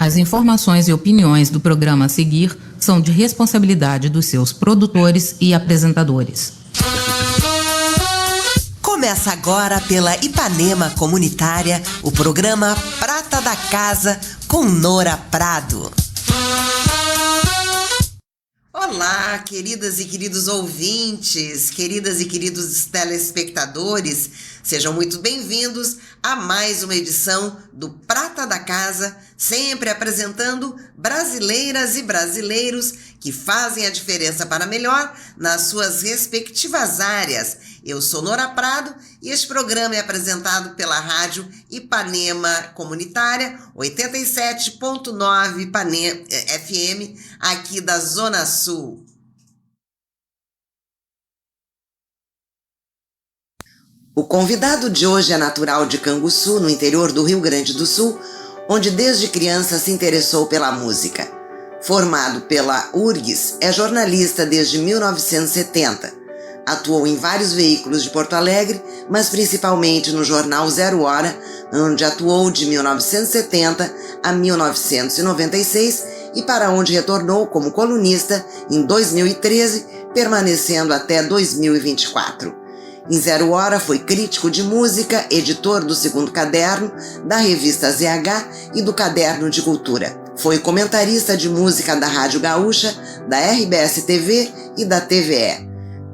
As informações e opiniões do programa a seguir são de responsabilidade dos seus produtores e apresentadores. Começa agora pela Ipanema Comunitária o programa Prata da Casa com Nora Prado. Olá, queridas e queridos ouvintes, queridas e queridos telespectadores, sejam muito bem-vindos a mais uma edição do Prata da Casa, sempre apresentando brasileiras e brasileiros que fazem a diferença para melhor nas suas respectivas áreas. Eu sou Nora Prado e este programa é apresentado pela Rádio Ipanema Comunitária 87.9 Ipanema FM, aqui da Zona Sul. O convidado de hoje é natural de Canguçu, no interior do Rio Grande do Sul, onde desde criança se interessou pela música. Formado pela URGS, é jornalista desde 1970. Atuou em vários veículos de Porto Alegre, mas principalmente no jornal Zero Hora, onde atuou de 1970 a 1996 e para onde retornou como colunista em 2013, permanecendo até 2024. Em Zero Hora foi crítico de música, editor do segundo caderno, da revista ZH e do Caderno de Cultura. Foi comentarista de música da Rádio Gaúcha, da RBS TV e da TVE.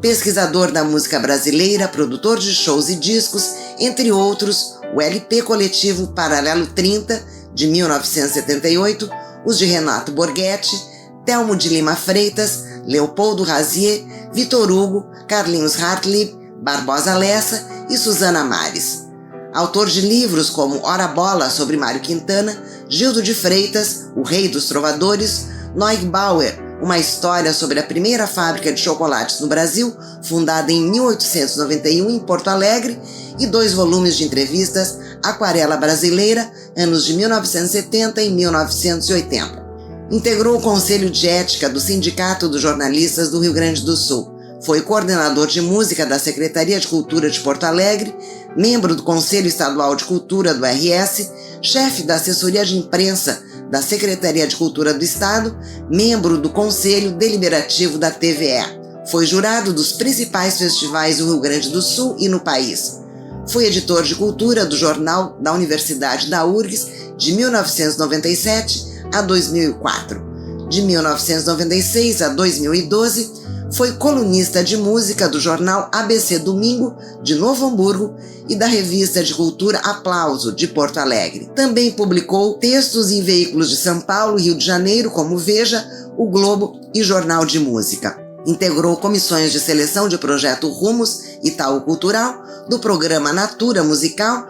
Pesquisador da música brasileira, produtor de shows e discos, entre outros, o LP coletivo Paralelo 30, de 1978, os de Renato Borghetti, Telmo de Lima Freitas, Leopoldo Razier, Vitor Hugo, Carlinhos Hartlib, Barbosa Lessa e Susana Mares. Autor de livros como Ora Bola, sobre Mário Quintana, Gildo de Freitas, O Rei dos Trovadores, Neugbauer, uma história sobre a primeira fábrica de chocolates no Brasil, fundada em 1891 em Porto Alegre, e 2 volumes de entrevistas, Aquarela Brasileira, anos de 1970 e 1980. Integrou o Conselho de Ética do Sindicato dos Jornalistas do Rio Grande do Sul. Foi coordenador de música da Secretaria de Cultura de Porto Alegre, membro do Conselho Estadual de Cultura do RS, chefe da Assessoria de Imprensa da Secretaria de Cultura do Estado, membro do Conselho Deliberativo da TVE. Foi jurado dos principais festivais do Rio Grande do Sul e no país. Foi editor de cultura do Jornal da Universidade da URGS de 1997 a 2004. De 1996 a 2012, foi colunista de música do jornal ABC Domingo, de Novo Hamburgo, e da revista de cultura Aplauso, de Porto Alegre. Também publicou textos em veículos de São Paulo e Rio de Janeiro, como Veja, O Globo e Jornal de Música. Integrou comissões de seleção de projeto Rumos, Itaú Cultural, do programa Natura Musical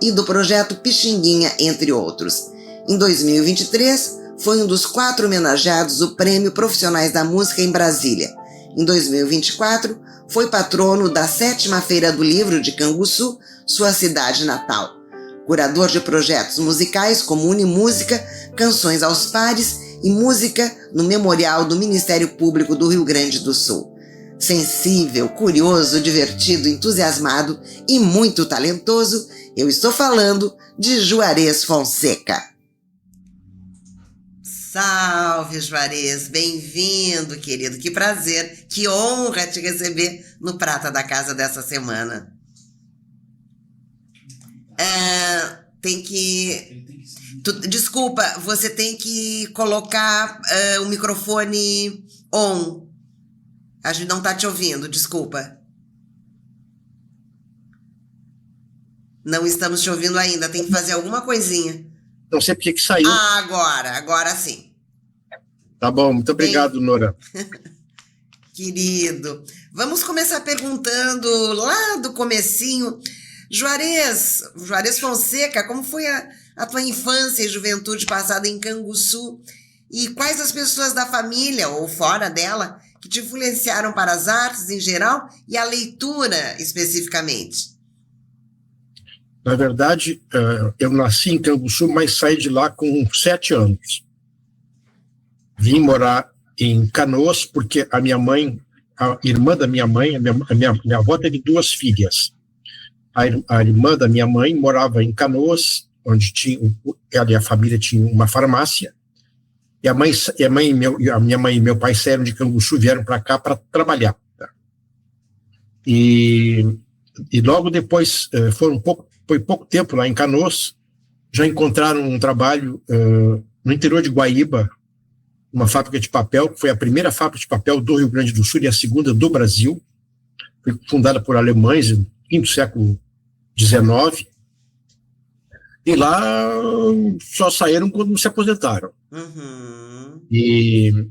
e do projeto Pixinguinha, entre outros. Em 2023, foi um dos 4 homenageados do Prêmio Profissionais da Música em Brasília. Em 2024, foi patrono da 7ª Feira do Livro de Canguçu, sua cidade natal. Curador de projetos musicais como Unimúsica, Canções aos Pares e Música no Memorial do Ministério Público do Rio Grande do Sul. Sensível, curioso, divertido, entusiasmado e muito talentoso, eu estou falando de Juarez Fonseca. Salve, Juarez, bem-vindo, querido, que prazer, que honra te receber no Prata da Casa dessa semana. Desculpa, você tem que colocar o microfone on. A gente não está te ouvindo, desculpa. Não estamos te ouvindo ainda, tem que fazer alguma coisinha. Não sei porque que saiu. Agora sim. Tá bom, muito obrigado, Nora. Querido, vamos começar perguntando lá do comecinho. Juarez Fonseca, como foi a tua infância e juventude passada em Canguçu? E quais as pessoas da família, ou fora dela, que te influenciaram para as artes em geral e a leitura especificamente? Na verdade, eu nasci em Canguçu, mas saí de lá com 7 anos. Vim morar em Canoas, porque a minha mãe, a irmã da minha mãe, a minha avó teve 2 filhas. A irmã da minha mãe morava em Canoas onde ela e a família tinham uma farmácia, e a minha mãe e meu pai saíram de Canguçu, vieram para cá para trabalhar. Tá? E logo depois, foi pouco tempo lá em Canoas, já encontraram um trabalho no interior de Guaíba, uma fábrica de papel, que foi a primeira fábrica de papel do Rio Grande do Sul e a segunda do Brasil. Foi fundada por alemães no quinto século XIX. E lá só saíram quando se aposentaram. Uhum. E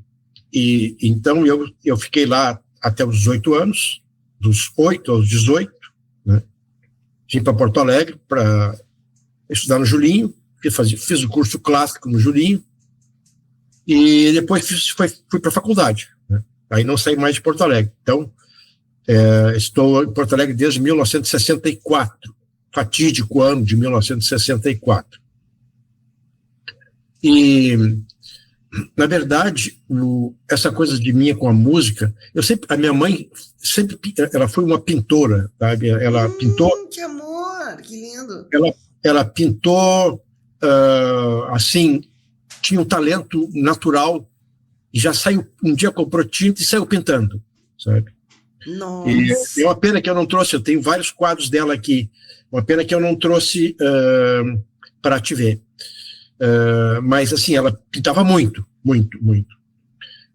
então eu fiquei lá até os 18 anos, dos 8 aos 18, né? Vim para Porto Alegre para estudar no Julinho, fiz o curso clássico no Julinho, e depois fui para a faculdade, né? Aí não saí mais de Porto Alegre. Então, estou em Porto Alegre desde 1964, fatídico ano de 1964. E, na verdade, essa coisa de minha com a música, a minha mãe ela foi uma pintora, sabe? Ela pintou... Que amor, que lindo. Ela pintou, assim, tinha um talento natural, e já saiu, um dia comprou tinta e saiu pintando, sabe? Nossa. E é uma pena que eu não trouxe, eu tenho vários quadros dela aqui, uma pena que eu não trouxe para te ver. Mas, assim, ela pintava muito, muito, muito.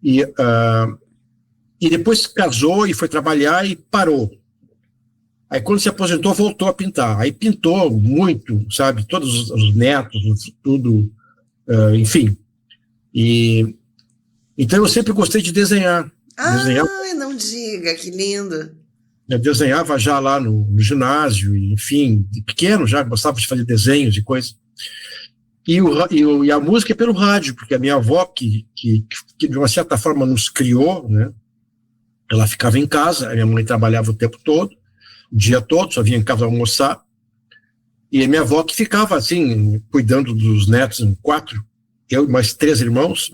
E depois casou e foi trabalhar e parou. Aí, quando se aposentou, voltou a pintar. Aí pintou muito, sabe? Todos os netos, tudo, enfim. Então, eu sempre gostei de desenhar. Ai, não diga, que lindo. Eu desenhava já lá no ginásio, enfim, de pequeno já gostava de fazer desenhos e coisas. E a música é pelo rádio, porque a minha avó, que de uma certa forma nos criou, né? Ela ficava em casa, a minha mãe trabalhava o tempo todo, o dia todo, só vinha em casa almoçar, e a minha avó que ficava, assim, cuidando dos netos, 4, eu e mais 3 irmãos.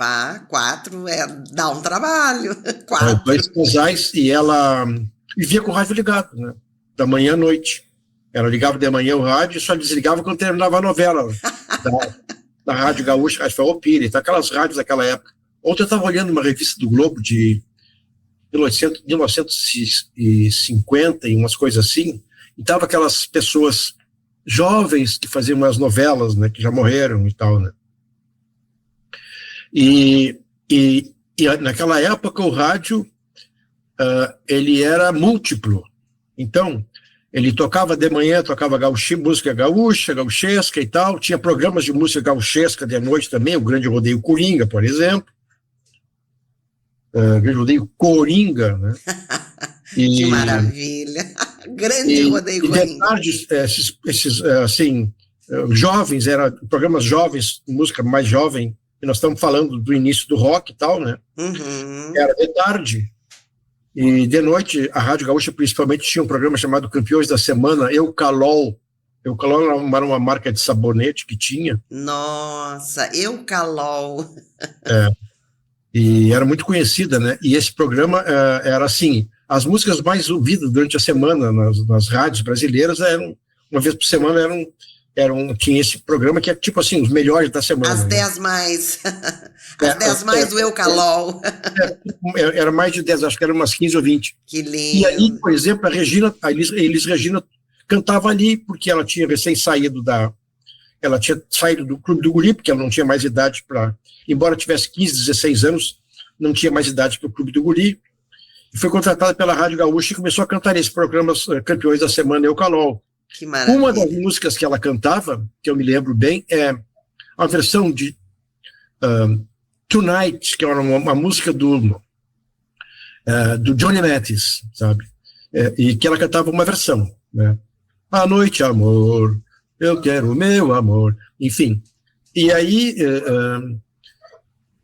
4 dá um trabalho. 4. 2 casais, e ela vivia com o rádio ligado, né? Da manhã à noite. Ela ligava de manhã o rádio e só desligava quando terminava a novela da Rádio Gaúcha, Rádio Farroupilha, aquelas rádios daquela época. Ontem eu estava olhando uma revista do Globo de 1950 e umas coisas assim, e estavam aquelas pessoas jovens que faziam umas novelas, né, que já morreram e tal, né. E naquela época o rádio, ele era múltiplo. Então, ele tocava de manhã, tocava música gaúcha, gauchesca e tal, tinha programas de música gauchesca de noite também, o Grande Rodeio Coringa, por exemplo. Grande Rodeio Coringa, né? Que maravilha! Grande Rodeio Coringa. De tarde, esses assim, jovens, programas jovens, música mais jovem, e nós estamos falando do início do rock e tal, né? Uhum. Era de tarde. E de noite, a Rádio Gaúcha principalmente tinha um programa chamado Campeões da Semana, Eucalol. Eucalol era uma marca de sabonete que tinha. Nossa, Eucalol. E era muito conhecida, né? E esse programa era assim, as músicas mais ouvidas durante a semana nas rádios brasileiras eram, uma vez por semana, tinha esse programa que é tipo assim, os melhores da semana. As 10 mais. As 10 mais do Eucalol. Era mais de 10, acho que eram umas 15 ou 20. Que lindo. E aí, por exemplo, a Elis Regina cantava ali, porque ela tinha recém saído ela tinha saído do Clube do Guri, porque ela não tinha mais idade para, embora tivesse 15, 16 anos, não tinha mais idade para o Clube do Guri, e foi contratada pela Rádio Gaúcha e começou a cantar esses programas Campeões da Semana Eucalol. Que maravilha. Uma das músicas que ela cantava, que eu me lembro bem, é a versão de Tonight, que era uma música do Johnny Mathis, sabe? E que ela cantava uma versão, né? À noite, amor, eu quero o meu amor, enfim. E aí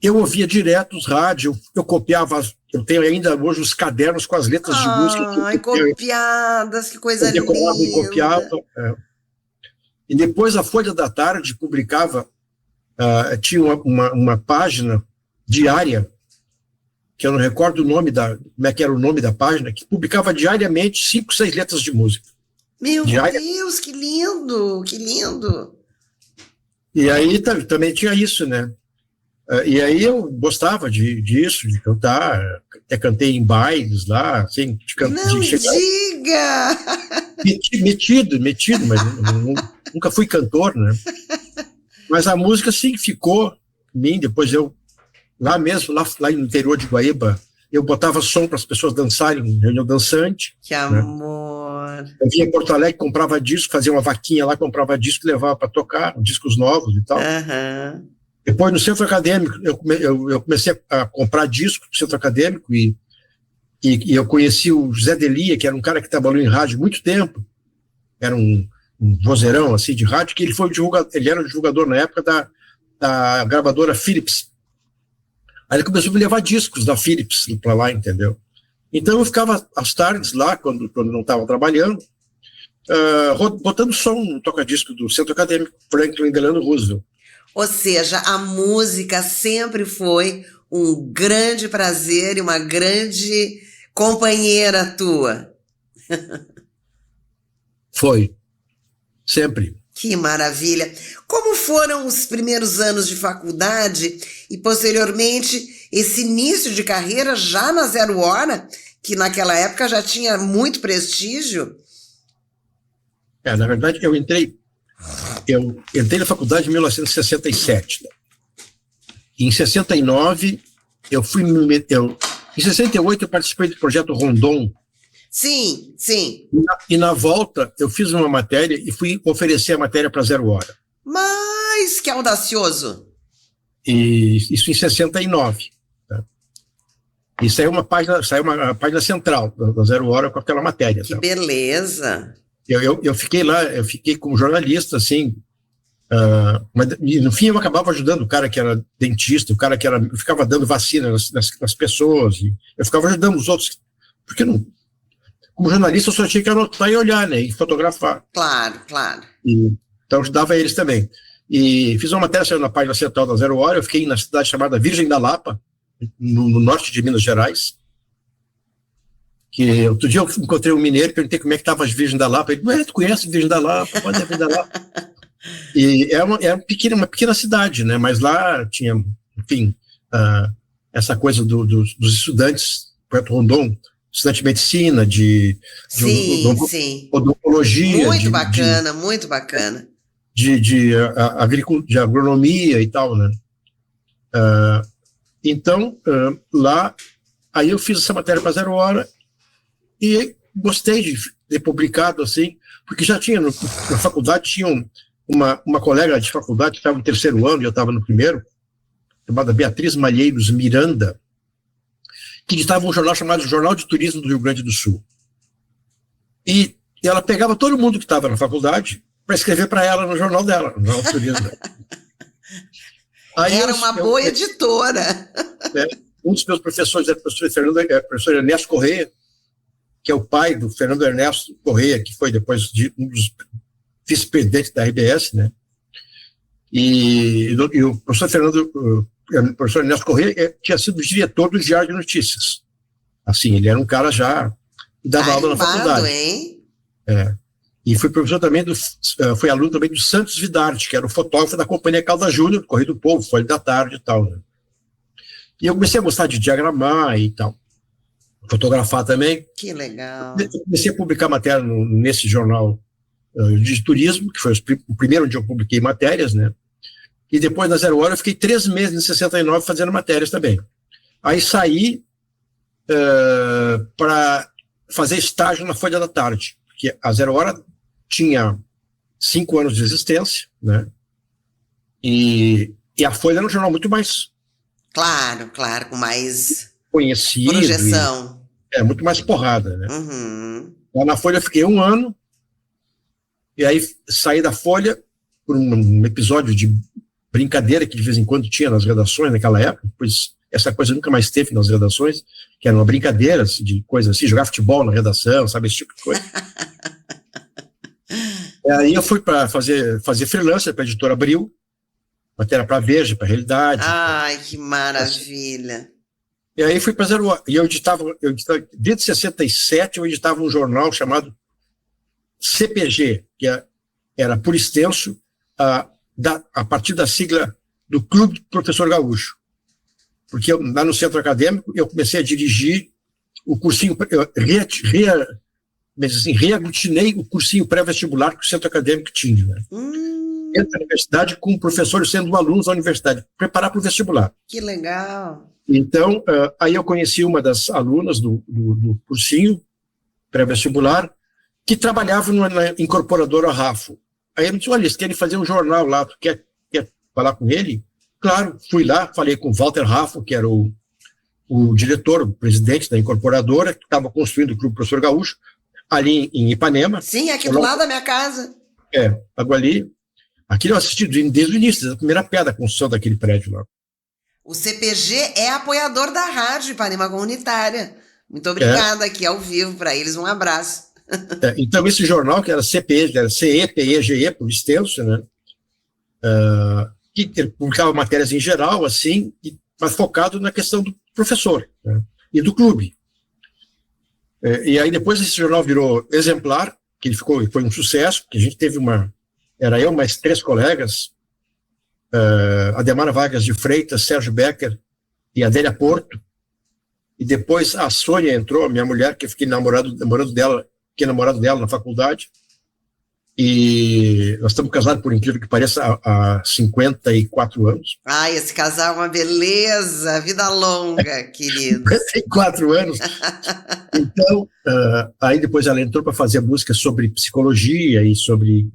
eu ouvia direto os rádios, eu copiava, eu tenho ainda hoje os cadernos com as letras de música. Ai, copiadas, que coisa linda. Eu decorava e copiava. E depois a Folha da Tarde publicava, tinha uma página diária, que eu não recordo o nome como é que era o nome da página, que publicava diariamente 5, 6 letras de música. Meu Deus, que lindo, que lindo. E aí também tinha isso, né? E aí eu gostava disso, de cantar, até cantei em bailes lá, assim, Não de chegar diga! metido, mas nunca fui cantor, né? Mas a música sim ficou em mim. Depois eu, lá mesmo, lá no interior de Guaíba, eu botava som para as pessoas dançarem, reunião dançante. Que né? amor! Eu vinha em Porto Alegre, comprava disco, fazia uma vaquinha lá, comprava disco e levava para tocar, discos novos e tal. Aham. Depois, no centro acadêmico, eu comecei a comprar discos no centro acadêmico e eu conheci o José Delia, que era um cara que trabalhou em rádio há muito tempo, era um vozeirão assim, de rádio, que ele era o divulgador na época da gravadora Philips. Aí ele começou a me levar discos da Philips para lá, entendeu? Então eu ficava às tardes lá, quando não estava trabalhando, botando som no toca-disco do centro acadêmico Franklin Delano Roosevelt. Ou seja, a música sempre foi um grande prazer e uma grande companheira tua. Foi. Sempre. Que maravilha! Como foram os primeiros anos de faculdade e, posteriormente, esse início de carreira já na Zero Hora, que naquela época já tinha muito prestígio? Na verdade, eu entrei na faculdade em 1967. Em 69, em 68 eu participei do projeto Rondon. Sim, sim. E na volta, eu fiz uma matéria e fui oferecer a matéria para Zero Hora. Mas que audacioso! E isso em 69. Tá? E saiu uma página página central da Zero Hora com aquela matéria. Que tá? beleza! Eu fiquei lá, eu fiquei como jornalista, assim, mas no fim eu acabava ajudando o cara que era dentista, o cara que ficava dando vacina nas pessoas, e eu ficava ajudando os outros, porque não, como jornalista eu só tinha que anotar e olhar, né, e fotografar. Claro, claro. Então ajudava eles também. E fiz uma matéria na página central da Zero Hora, eu fiquei na cidade chamada Virgem da Lapa, no norte de Minas Gerais, que outro dia eu encontrei um mineiro e perguntei como é que estava as Virgens da Lapa. Ele disse, tu conhece Virgem da Lapa? Pode Virgem da Lapa. E é uma pequena cidade, né? Mas lá tinha, enfim, essa coisa dos estudantes, Projeto Rondon, estudante de medicina, de odontologia. Muito bacana, muito bacana. De agronomia e tal, né? Então, lá, aí eu fiz essa matéria para Zero Hora, e gostei de ter publicado, assim, porque já tinha, na faculdade, tinha uma colega de faculdade que estava no terceiro ano, e eu estava no primeiro, chamada Beatriz Malheiros Miranda, que editava um jornal chamado Jornal de Turismo do Rio Grande do Sul. E ela pegava todo mundo que estava na faculdade para escrever para ela no jornal dela, no Jornal de Turismo. Aí era uma boa editora. Um dos meus professores era o professor Ernesto Correia, que é o pai do Fernando Ernesto Correia, que foi depois um dos vice-presidentes da RBS, né? E o professor Ernesto Correia tinha sido diretor do Diário de Notícias. Assim, ele era um cara já que dava aula na faculdade. Hein? E foi professor também foi aluno também do Santos Vidarte, que era o fotógrafo da Companhia Calda Júnior, do Correio do Povo, Folha da Tarde e tal, né? E eu comecei a gostar de diagramar e tal. Fotografar também. Que legal. Eu comecei a publicar matéria nesse jornal de turismo, que foi o primeiro onde eu publiquei matérias, né? E depois, na Zero Hora, eu fiquei 3 meses em 69 fazendo matérias também. Aí saí para fazer estágio na Folha da Tarde, porque a Zero Hora tinha 5 anos de existência, né? E a Folha era um jornal muito mais... Claro, com mais... conhecido. Projeção. Muito mais porrada, né? Uhum. Lá na Folha eu fiquei 1 ano, e aí saí da Folha por um episódio de brincadeira que de vez em quando tinha nas redações naquela época, pois essa coisa nunca mais teve nas redações, que era uma brincadeira assim, de coisa assim, jogar futebol na redação, sabe, esse tipo de coisa. Aí eu fui para fazer freelancer para a editora Abril, matéria para Veja, para Realidade. Ai, que maravilha. E aí fui para Zero Hora. E eu editava, desde 67, eu editava um jornal chamado CPG, que era, por extenso, a partir da sigla do Clube do Professor Gaúcho. Porque lá no centro acadêmico eu comecei a dirigir o cursinho, reaglutinei o cursinho pré-vestibular que o centro acadêmico tinha. Né? Dentro da universidade, com professores sendo alunos da universidade, preparar para o vestibular. Que legal! Então, aí eu conheci uma das alunas do cursinho pré-vestibular, que trabalhava na incorporadora Rafo. Aí ele disse, olha, eles querem fazer um jornal lá, tu quer falar com ele? Claro, fui lá, falei com o Walter Rafo, que era o diretor, o presidente da incorporadora, que estava construindo o Clube Professor Gaúcho, ali em Ipanema. Sim, aqui do lado da minha casa. Água ali. Aqui eu assisti desde o início, desde a primeira pedra da construção daquele prédio lá. O CPG é apoiador da rádio Ipanema Comunitária. Muito obrigada aqui ao vivo para eles, um abraço. Então esse jornal, que era CPE, era CEPEGE, por extenso, né? Que ele publicava matérias em geral, assim, mas focado na questão do professor, né? E do clube. E aí depois esse jornal virou Exemplar, que ele foi um sucesso, que a gente teve era eu mais 3 colegas, Ademar Vargas de Freitas, Sérgio Becker e Adélia Porto, e depois a Sônia entrou, minha mulher, que eu fiquei namorado dela na faculdade, e nós estamos casados, por incrível que pareça, há 54 anos. Ai, esse casal é uma beleza, vida longa, querido. 54 anos. Então, aí depois ela entrou para fazer música sobre psicologia e sobre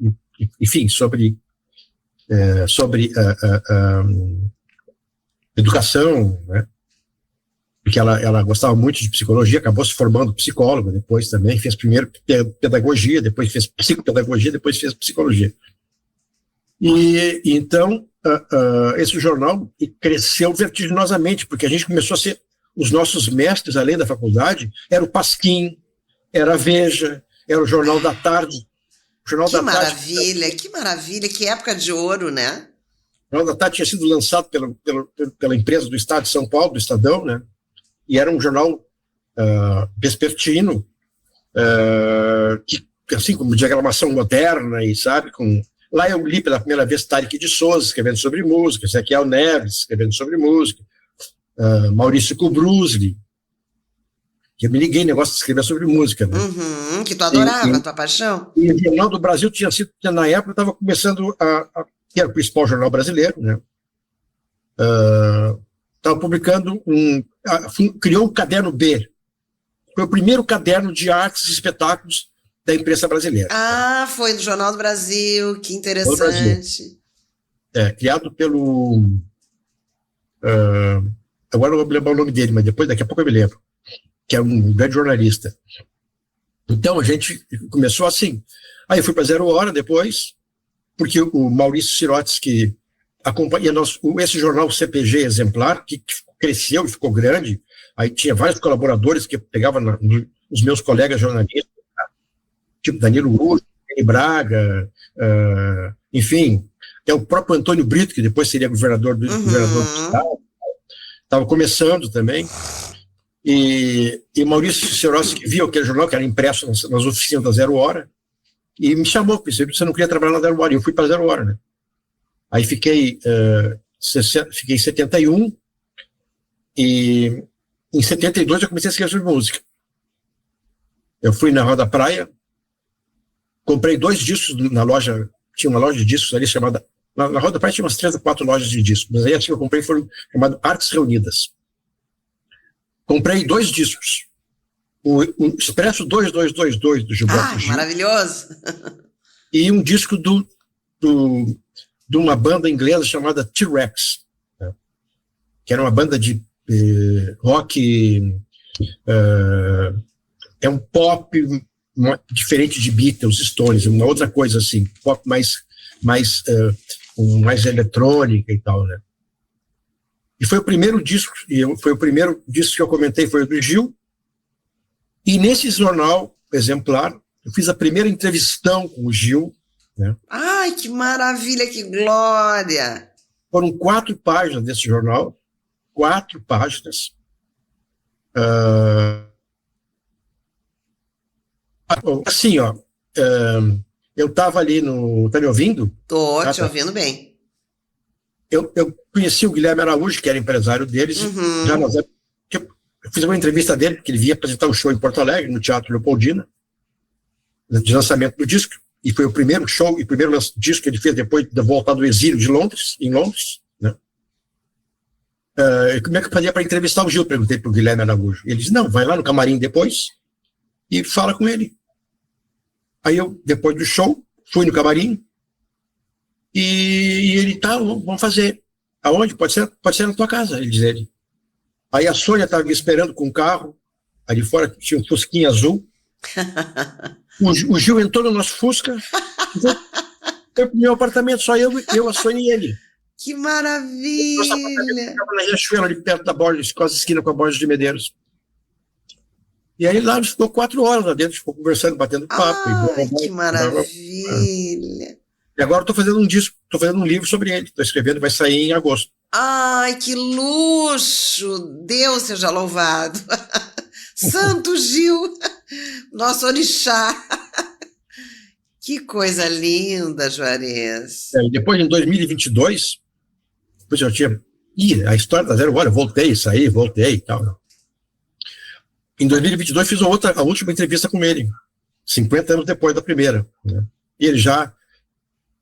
educação, né? Porque ela gostava muito de psicologia, acabou se formando psicóloga depois também, fez primeiro pedagogia, depois fez psicopedagogia, depois fez psicologia. E então, esse jornal cresceu vertiginosamente, porque a gente começou a ser, os nossos mestres, além da faculdade, era o Pasquim, era a Veja, era o Jornal da Tarde. Que maravilha, que época de ouro, né? O Jornal da Tarde tinha sido lançado pela empresa do Estado de São Paulo, do Estadão, né? E era um jornal vespertino, que, assim, como diagramação moderna, e sabe, lá eu li pela primeira vez Tarek de Souza, escrevendo sobre música, Ezequiel Neves, escrevendo sobre música, Maurício Kubrusli, que eu me liguei negócio de escrever sobre música, né? Que tu adorava, tua paixão. E o Jornal do Brasil na época, estava começando que era o principal jornal brasileiro, né? Estava publicando criou um caderno B. Foi o primeiro caderno de artes e espetáculos da imprensa brasileira. Foi do Jornal do Brasil, que interessante. Criado pelo... agora não vou lembrar o nome dele, mas daqui a pouco eu me lembro. Que é um grande jornalista. Então a gente começou assim. Aí eu fui para Zero Hora depois, porque o Maurício Sirotes, que acompanha esse jornal CPG Exemplar, que cresceu e ficou grande, aí tinha vários colaboradores que eu pegava os meus colegas jornalistas, tipo Danilo Urso, Braga, enfim, até o próprio Antônio Brito, que depois seria governador do estado, estava começando também. E Maurício Sirotes, que viu aquele jornal, que era impresso nas oficinas da Zero Hora, e me chamou, porque você não queria trabalhar na Zero Hora, e eu fui para Zero Hora, né? Aí fiquei em 71, e em 72 eu comecei a escrever sobre música. Eu fui na Rua da Praia, comprei 2 discos na loja, tinha uma loja de discos ali chamada, na Rua da Praia tinha umas 3 ou 4 lojas de discos, mas aí as que eu comprei foram chamadas Artes Reunidas. Comprei 2 discos, o Expresso 2222 do Gilberto Gil. Maravilhoso! E um disco de uma banda inglesa chamada T-Rex, né? Que era uma banda de rock, é um pop diferente de Beatles, Stones, uma outra coisa assim, pop mais eletrônica e tal, né? E foi o primeiro disco que eu comentei, foi o do Gil, e nesse jornal Exemplar, eu fiz a primeira entrevistão com o Gil, né? Ai, que maravilha, que glória! Foram 4 páginas desse jornal, 4 páginas. Assim, eu estava ali no... Tá me ouvindo? Tô te ouvindo bem. eu conheci o Guilherme Araújo, que era empresário deles, já nas épocas. Eu fiz uma entrevista dele, porque ele vinha apresentar um show em Porto Alegre, no Teatro Leopoldina, de lançamento do disco, e foi o primeiro show e o primeiro disco que ele fez depois de voltar do exílio de Londres, em Londres, né? Como é que eu fazia para entrevistar o Gil? Perguntei para o Guilherme Araújo. Ele disse, não, vai lá no camarim depois e fala com ele. Aí eu, depois do show, fui no camarim e ele, tá, vamos fazer. Aonde? Pode ser na tua casa, ele diz ele. Aí a Sônia estava me esperando com o carro, ali fora tinha um fusquinha azul. O Gil entrou no nosso Fusca, foi pro meu apartamento, só eu, a Sônia e ele. Que maravilha! Nosso apartamento ficava na Riachuelo, ali perto da Borges, quase esquina com a Borges de Medeiros. E aí lá, ficou 4 horas lá dentro, ficou conversando, batendo papo. Ai, que maravilha! E agora estou fazendo um disco, estou fazendo um livro sobre ele, estou escrevendo, vai sair em agosto. Ai, que luxo! Deus seja louvado! Santo Gil, nosso orixá! Que coisa linda, Juarez! Depois, em 2022, depois eu tinha... a história da Zero Hora, voltei e tal. Em 2022, fiz a última entrevista com ele, 50 anos depois da primeira. Né? E ele já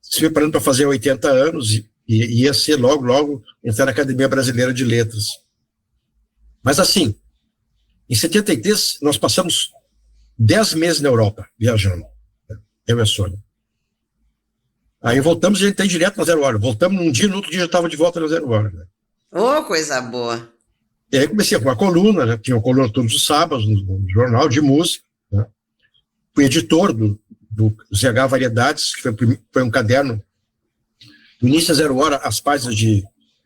se preparando para fazer 80 anos e ia ser logo entrar na Academia Brasileira de Letras. Mas assim, em 73, nós passamos 10 meses na Europa, viajando, eu e a Sônia. Aí voltamos e a gente tem direto na Zero Hora. Voltamos num dia, no outro dia já estava de volta na Zero Hora. Né? Oh, coisa boa! E aí comecei com uma coluna, né? Tinha uma coluna todos os sábados, no jornal de música. Né? Fui editor do ZH Variedades, que foi um caderno. No início da Zero Hora, as páginas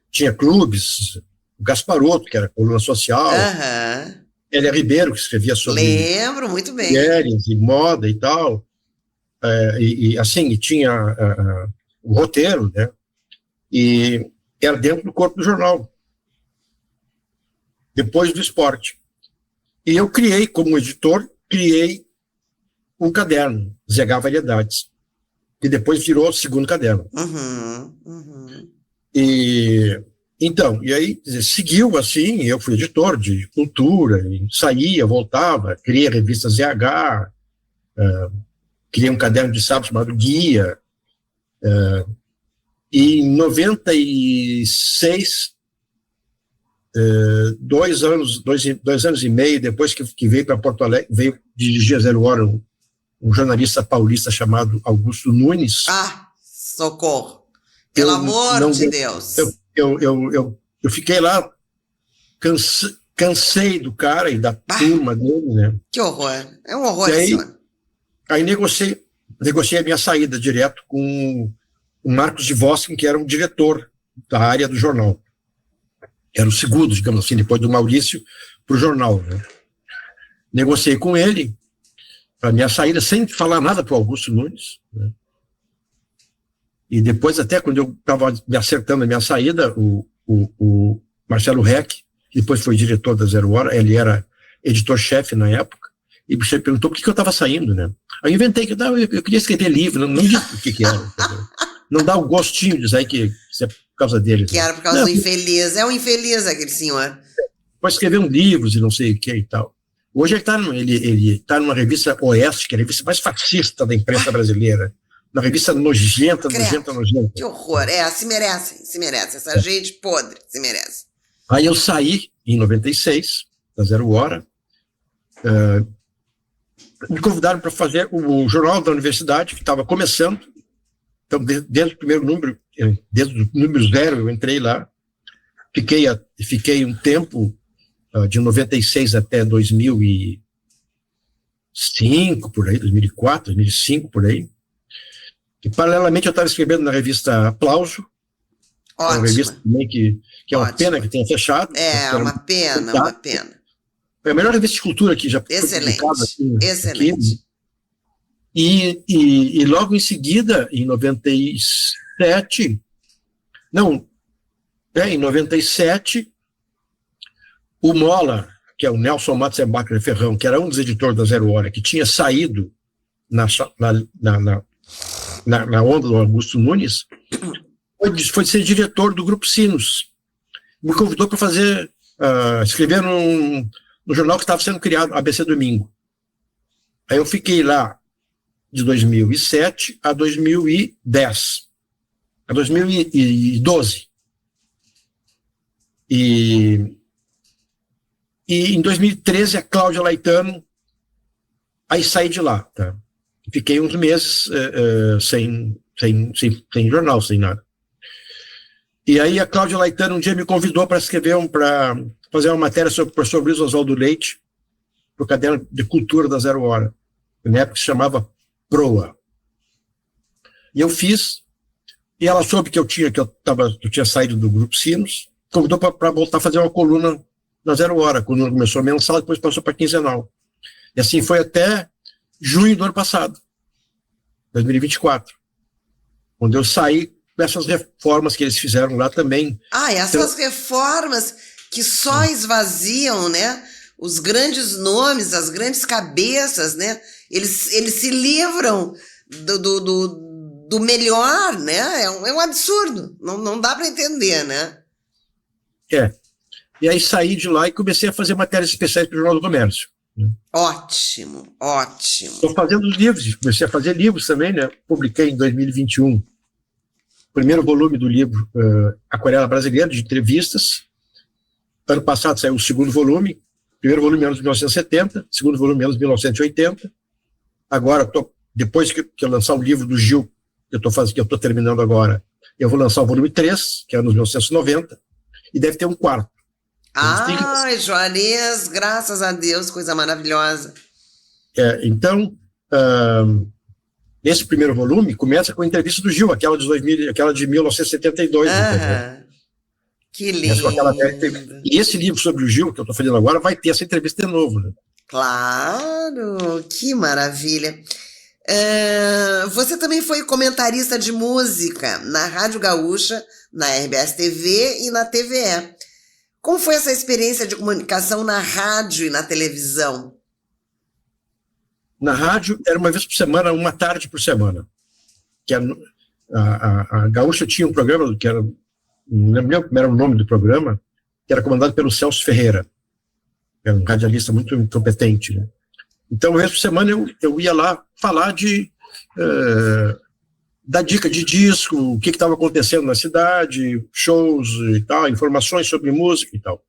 tinha clubes, o Gasparotto, que era coluna social, Elia Ribeiro, que escrevia sobre... Lembro, muito bem. Mulheres e moda e tal. Assim, e tinha o roteiro, né? E era dentro do corpo do jornal. Depois do esporte. E eu criei, como editor, um caderno, ZH Variedades, que depois virou o segundo caderno. E aí, seguiu assim, eu fui editor de cultura, saía, voltava, criei a revista ZH, criei um caderno de sábado chamado Guia, e em 96, 2 anos e meio depois que veio para Porto Alegre, veio dirigir a Zero Hora um jornalista paulista chamado Augusto Nunes. Ah, socorro! Pelo amor de Deus! Eu fiquei lá, cansei do cara e da turma dele, né? Que horror! É um horror, aí negociei a minha saída direto com o Marcos de Vosken, que era um diretor da área do jornal. Era o segundo, digamos assim, depois do Maurício, para o jornal. Né? Negociei com ele a minha saída, sem falar nada para o Augusto Nunes. Né? E depois, até quando eu estava me acertando a minha saída, o Marcelo Reck, que depois foi diretor da Zero Hora, ele era editor-chefe na época, e você perguntou por que eu estava saindo, né? Aí eu inventei que eu queria escrever livro, não disse o que era. Não dá o gostinho de dizer que isso é por causa dele. Que era por causa do infeliz. É um infeliz aquele senhor. Pode escrever livros e não sei o que e tal. Hoje ele tá numa revista Oeste, que é a revista mais fascista da imprensa brasileira. Uma revista nojenta. Que horror. Se merece. Essa gente podre se merece. Aí eu saí em 96, da Zero Hora. Me convidaram para fazer o jornal da universidade, que estava começando. Então, desde o primeiro número, desde o número 0, eu entrei lá. Fiquei um tempo, de 96 até 2005, por aí, 2004, 2005, por aí. E, paralelamente, eu estava escrevendo na revista Aplauso. Ótimo. Uma revista também que é uma pena que tenha fechado. Uma pena. É a melhor revista de cultura que já foi publicada. Excelente. Aqui. E logo em seguida, em 97, o Mola, que é o Nelson Matzenbacher Ferrão, que era um dos editores da Zero Hora, que tinha saído na onda do Augusto Nunes, foi ser diretor do Grupo Sinos. Me convidou para fazer, escrever no jornal que estava sendo criado, ABC Domingo. Aí eu fiquei lá de 2007 a 2010, a 2012. E em 2013, a Cláudia Laetano, aí saí de lá, tá? Fiquei uns meses sem jornal, sem nada. E aí a Cláudia Laetano um dia me convidou para para fazer uma matéria sobre o professor Luiz Oswaldo Leite, para o caderno de cultura da Zero Hora, que na época se chamava Proa. E eu fiz, e ela soube que eu tinha saído do Grupo Sinos, convidou para voltar a fazer uma coluna na Zero Hora. A coluna começou mensal, depois passou para quinzenal. E assim foi até junho do ano passado, 2024, quando eu saí dessas reformas que eles fizeram lá também. Essas reformas que só esvaziam, né, os grandes nomes, as grandes cabeças, né, eles se livram do melhor, né, é um absurdo, não dá para entender, né. E aí saí de lá e comecei a fazer matérias especiais para o Jornal do Comércio. Ótimo. Estou fazendo livros, comecei a fazer livros também, né, publiquei em 2021 o primeiro volume do livro Aquarela Brasileira, de entrevistas. Ano passado saiu o segundo volume, primeiro volume anos 1970, segundo volume anos 1980. Agora, depois que eu lançar o livro do Gil, que eu estou terminando agora, eu vou lançar o volume 3, que é anos 1990, e deve ter um quarto. Juarez, graças a Deus, coisa maravilhosa. Então, esse primeiro volume começa com a entrevista do Gil, aquela de 1972. Que lindo. E esse livro sobre o Gil, que eu estou fazendo agora, vai ter essa entrevista de novo. Né? Claro, que maravilha. Você também foi comentarista de música na Rádio Gaúcha, na RBS TV e na TVE. Como foi essa experiência de comunicação na rádio e na televisão? Na rádio era uma vez por semana, uma tarde por semana. Que a Gaúcha tinha um programa que era, não lembro como era o nome do programa, que era comandado pelo Celso Ferreira, que era um radialista muito competente. Né? Então, uma vez por semana eu ia lá falar dar dica de disco, o que estava acontecendo na cidade, shows e tal, informações sobre música e tal.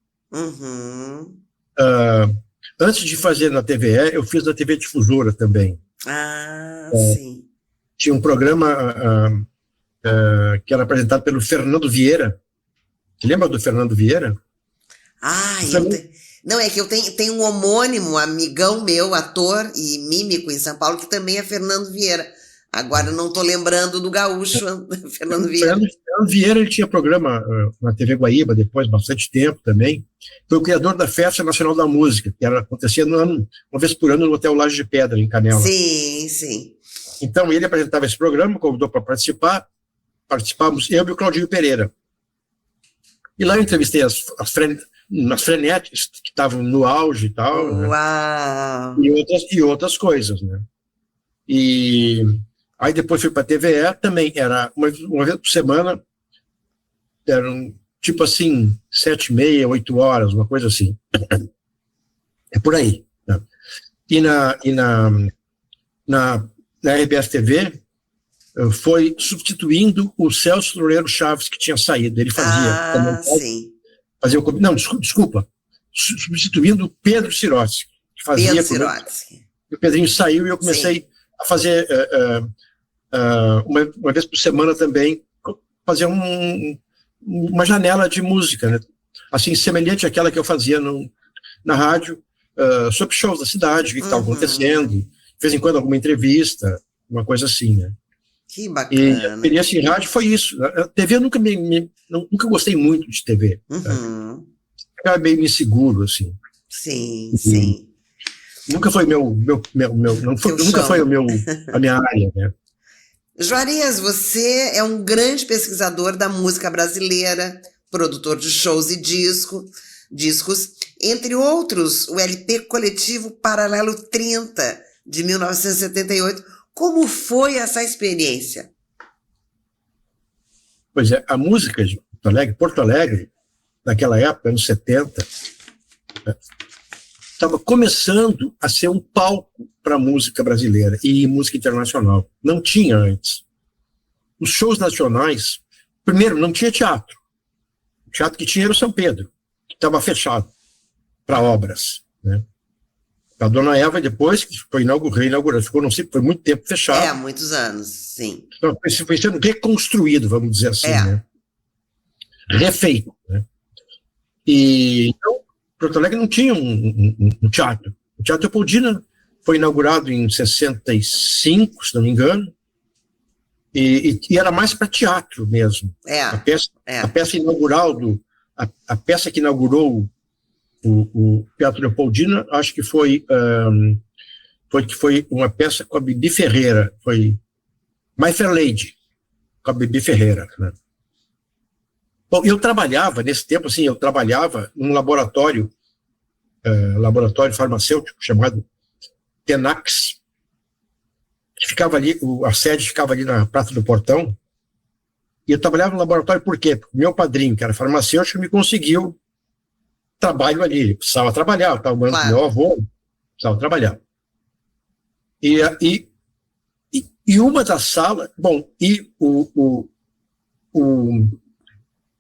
Antes de fazer na TVE, eu fiz na TV Difusora também. Sim. Tinha um programa que era apresentado pelo Fernando Vieira. Você lembra do Fernando Vieira? Não, é que eu tenho um homônimo, amigão meu, ator e mímico em São Paulo, que também é Fernando Vieira. Agora eu não estou lembrando do gaúcho, Fernando Vieira. Fernando Vieira, ele tinha programa na TV Guaíba, depois, bastante tempo também. Foi o criador da Festa Nacional da Música, que acontecia uma vez por ano no Hotel Laje de Pedra, em Canela. Sim. Então, ele apresentava esse programa, convidou para participar. Participávamos eu e o Claudinho Pereira. E lá eu entrevistei as frenéticas que estavam no auge e tal. Uau! Né? E outras coisas, né? E aí depois fui para a TVE, também era uma vez por semana, eram tipo assim, 7h30, 8 horas, uma coisa assim. É por aí. Né? E na RBS TV, foi substituindo o Celso Loureiro Chaves, que tinha saído. Ele fazia. Sim. Desculpa. Substituindo o Pedro Sirotsky, que fazia. Pedro Sirotsky. O Pedrinho saiu e eu comecei a fazer uma vez por semana também, fazer uma janela de música, né? Assim, semelhante àquela que eu fazia na rádio, sobre shows da cidade, o que estava acontecendo, de vez em quando alguma entrevista, uma coisa assim, né? Que bacana. E a experiência em rádio foi isso. A TV eu nunca gostei muito de TV. Ficava meio inseguro, assim. Sim. Nunca foi nunca foi a minha área, né? Juarez, você é um grande pesquisador da música brasileira, produtor de shows e discos, entre outros, o LP coletivo Paralelo 30, de 1978. Como foi essa experiência? Pois é, a música de Porto Alegre, naquela época, anos 70, estava começando a ser um palco para a música brasileira e música internacional. Não tinha antes. Os shows nacionais, primeiro, não tinha teatro. O teatro que tinha era o São Pedro, que estava fechado para obras, né? A Dona Eva, depois que foi reinaugurado, ficou, não sei, foi muito tempo fechado. Muitos anos, sim. Então, foi sendo reconstruído, vamos dizer assim, né? Refeito, né? E então, Porto Alegre não tinha um teatro. O Teatro Leopoldina foi inaugurado em 65, se não me engano, e era mais para teatro mesmo. A peça inaugural a peça que inaugurou o Teatro Leopoldina, acho que foi uma peça com a Bibi Ferreira, foi My Fair Lady, com a Bibi Ferreira, né? Bom, eu trabalhava, nesse tempo, assim, num laboratório farmacêutico chamado Tenax, que ficava ali, a sede ficava ali na Praça do Portão, e eu trabalhava no laboratório por quê? Porque meu padrinho, que era farmacêutico, me conseguiu trabalho ali. Ele precisava trabalhar, eu estava morando com meu avô, precisava trabalhar. E uma das salas, bom, e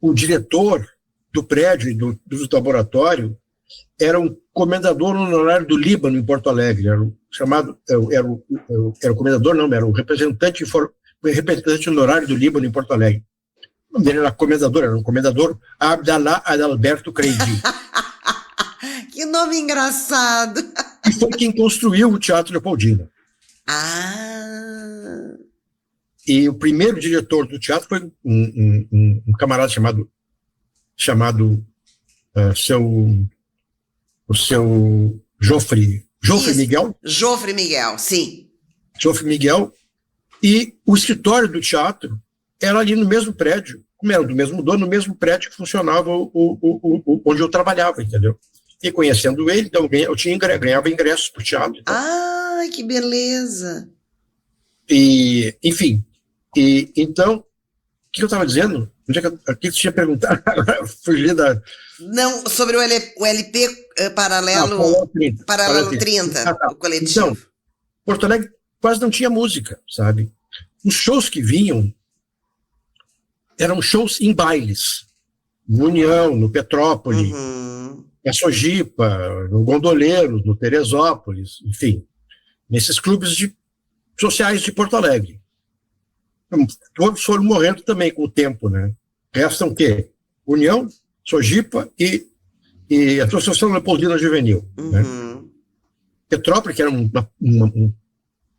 o diretor do prédio e do laboratório era um comendador honorário do Líbano em Porto Alegre, era o comendador, não, era o representante honorário do Líbano em Porto Alegre. O nome dele era um comendador Abdallah Adalberto Creidi. Que nome engraçado! E foi quem construiu o Teatro Leopoldina. E o primeiro diretor do teatro foi um camarada chamado o seu Joffre Miguel. Joffre Miguel, sim. Joffre Miguel. E o escritório do teatro era ali no mesmo prédio, como era do mesmo dono, no mesmo prédio que funcionava onde eu trabalhava, entendeu? E conhecendo ele, então eu ganhava ingressos para o teatro. Então. Que beleza! E, enfim, então, o que eu estava dizendo? Onde é que você tinha perguntado? Fugi da... Não, sobre o LP Paralelo 30, o coletivo. Então, Porto Alegre quase não tinha música, sabe? Os shows que vinham eram shows em bailes, no União, no Petrópolis, na Sojipa, no Gondoleiros, no Teresópolis, enfim, nesses clubes sociais de Porto Alegre. Todos foram morrendo também com o tempo, né? Restam o quê? União, Sojipa e a Associação Leopoldina Juvenil. Né? Petrópolis, que era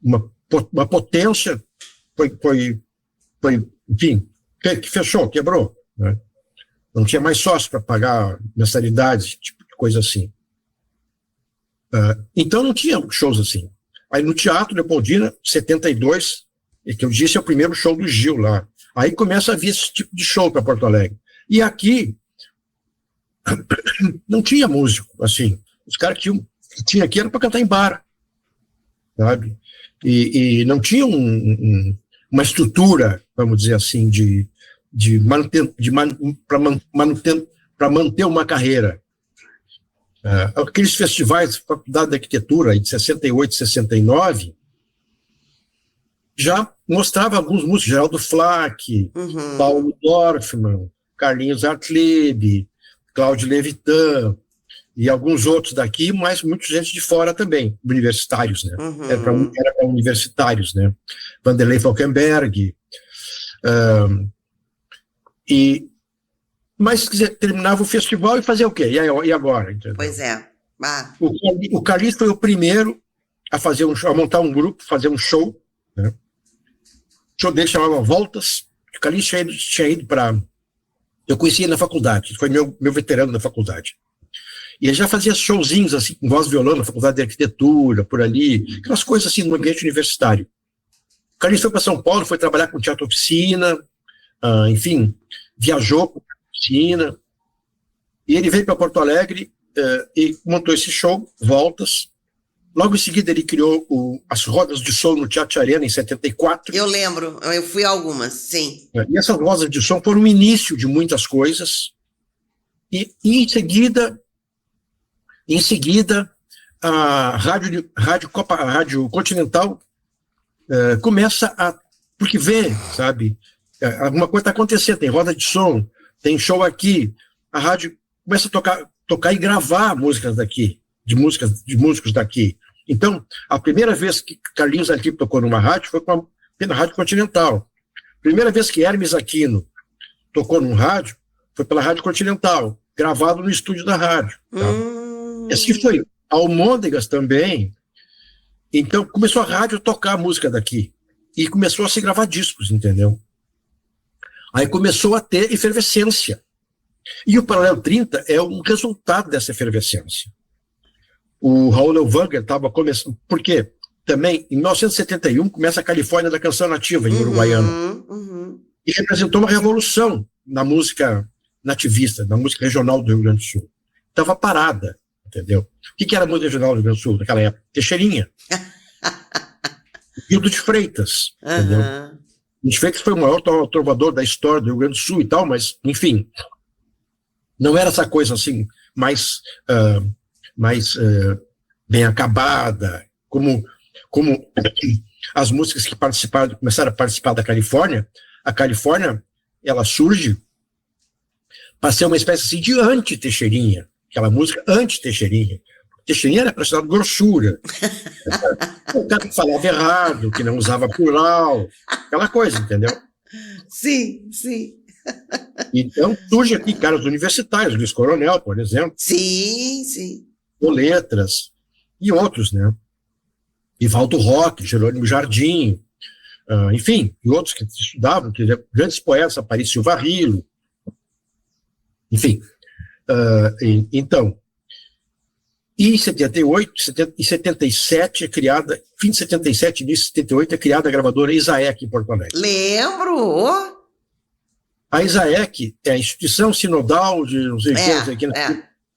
uma potência, foi, enfim, que fechou, quebrou. Né? Não tinha mais sócio para pagar mensalidades, tipo de coisa assim. Então não tinha shows assim. Aí no Teatro Leopoldina, 72, que eu disse, é o primeiro show do Gil lá. Aí começa a vir esse tipo de show para Porto Alegre. E aqui não tinha músico, assim. Os caras que tinha aqui era para cantar em bar, sabe? E não tinha uma estrutura, vamos dizer assim, para manter uma carreira. Aqueles festivais da Faculdade de Arquitetura de 68, 69 já mostrava alguns músicos, Geraldo Flack, Paulo Dorfman, Carlinhos Artleb, Cláudio Levitan e alguns outros daqui, mas muita gente de fora também, universitários, né? Era para universitários, né? Vanderlei Falkenberg. Mas terminava o festival e fazia o quê? E agora? Entendeu? Pois é. O Carlinhos foi o primeiro a montar um grupo, fazer um show, né? O show dele chamava Voltas. O Carlinhos tinha ido para... Eu conhecia ele na faculdade, foi meu veterano da faculdade. E ele já fazia showzinhos assim, com voz e violão na Faculdade de Arquitetura, por ali, aquelas coisas assim no ambiente universitário. O Carlinhos foi para São Paulo, foi trabalhar com Teatro Oficina, enfim, viajou com Teatro Oficina, e ele veio para Porto Alegre e montou esse show, Voltas, Logo em seguida, ele criou as rodas de som no Teatro Arena, em 74. Eu lembro, eu fui a algumas, sim. E essas rodas de som foram o início de muitas coisas. E em seguida, a Rádio Continental começa a... Porque vê, sabe, alguma coisa está acontecendo, tem roda de som, tem show aqui, a rádio começa a tocar e gravar músicas daqui, de músicos daqui. Então, a primeira vez que Carlinhos Aquino tocou numa rádio foi pela Rádio Continental. A primeira vez que Hermes Aquino tocou num rádio foi pela Rádio Continental, gravado no estúdio da rádio. Tá? Assim foi. Almôndegas também. Então, começou a rádio a tocar a música daqui. E começou a se gravar discos, entendeu? Aí começou a ter efervescência. E o Paralelo 30 é um resultado dessa efervescência. O Raul Elvanger estava começando... Porque também, em 1971, começa a Califórnia da Canção Nativa, em Uruguaiana. E representou uma revolução na música nativista, na música regional do Rio Grande do Sul. Estava parada, entendeu? O que era a música regional do Rio Grande do Sul naquela época? Teixeirinha. Hildo de Freitas, entendeu? Hildo de Freitas foi o maior trovador da história do Rio Grande do Sul e tal, mas, enfim, não era essa coisa assim, mais bem acabada, como as músicas que começaram a participar da Califórnia. A Califórnia, ela surge para ser uma espécie assim, de anti-Teixeirinha, aquela música anti-Teixeirinha. Teixeirinha era para grossura. O cara que falava errado, que não usava plural, aquela coisa, entendeu? Sim. Então, surge aqui caras universitários, Luiz Coronel, por exemplo. Sim. O Letras, e outros, né? Ivaldo Roque, Jerônimo Jardim, enfim, e outros que estudavam, grandes poetas, Aparício Silva Rilo, enfim. Então, e em 78, e 77 é criada, fim de 77, início de 78, é criada a gravadora Isaek em Porto Alegre. Lembro! A Isaek é a instituição sinodal de não sei quantos aqui,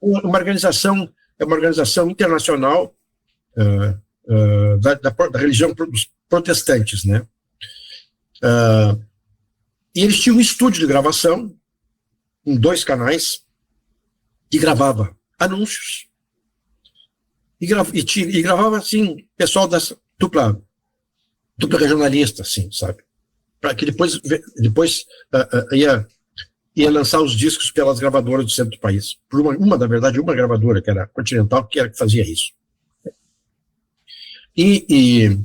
uma organização internacional da religião dos protestantes, né? E eles tinham um estúdio de gravação, em 2 canais, que gravava anúncios. E gravava, assim, pessoal dessa dupla regionalista, assim, sabe? Para que depois ia lançar os discos pelas gravadoras do centro do país. Por uma gravadora, que era a Continental, que fazia isso. E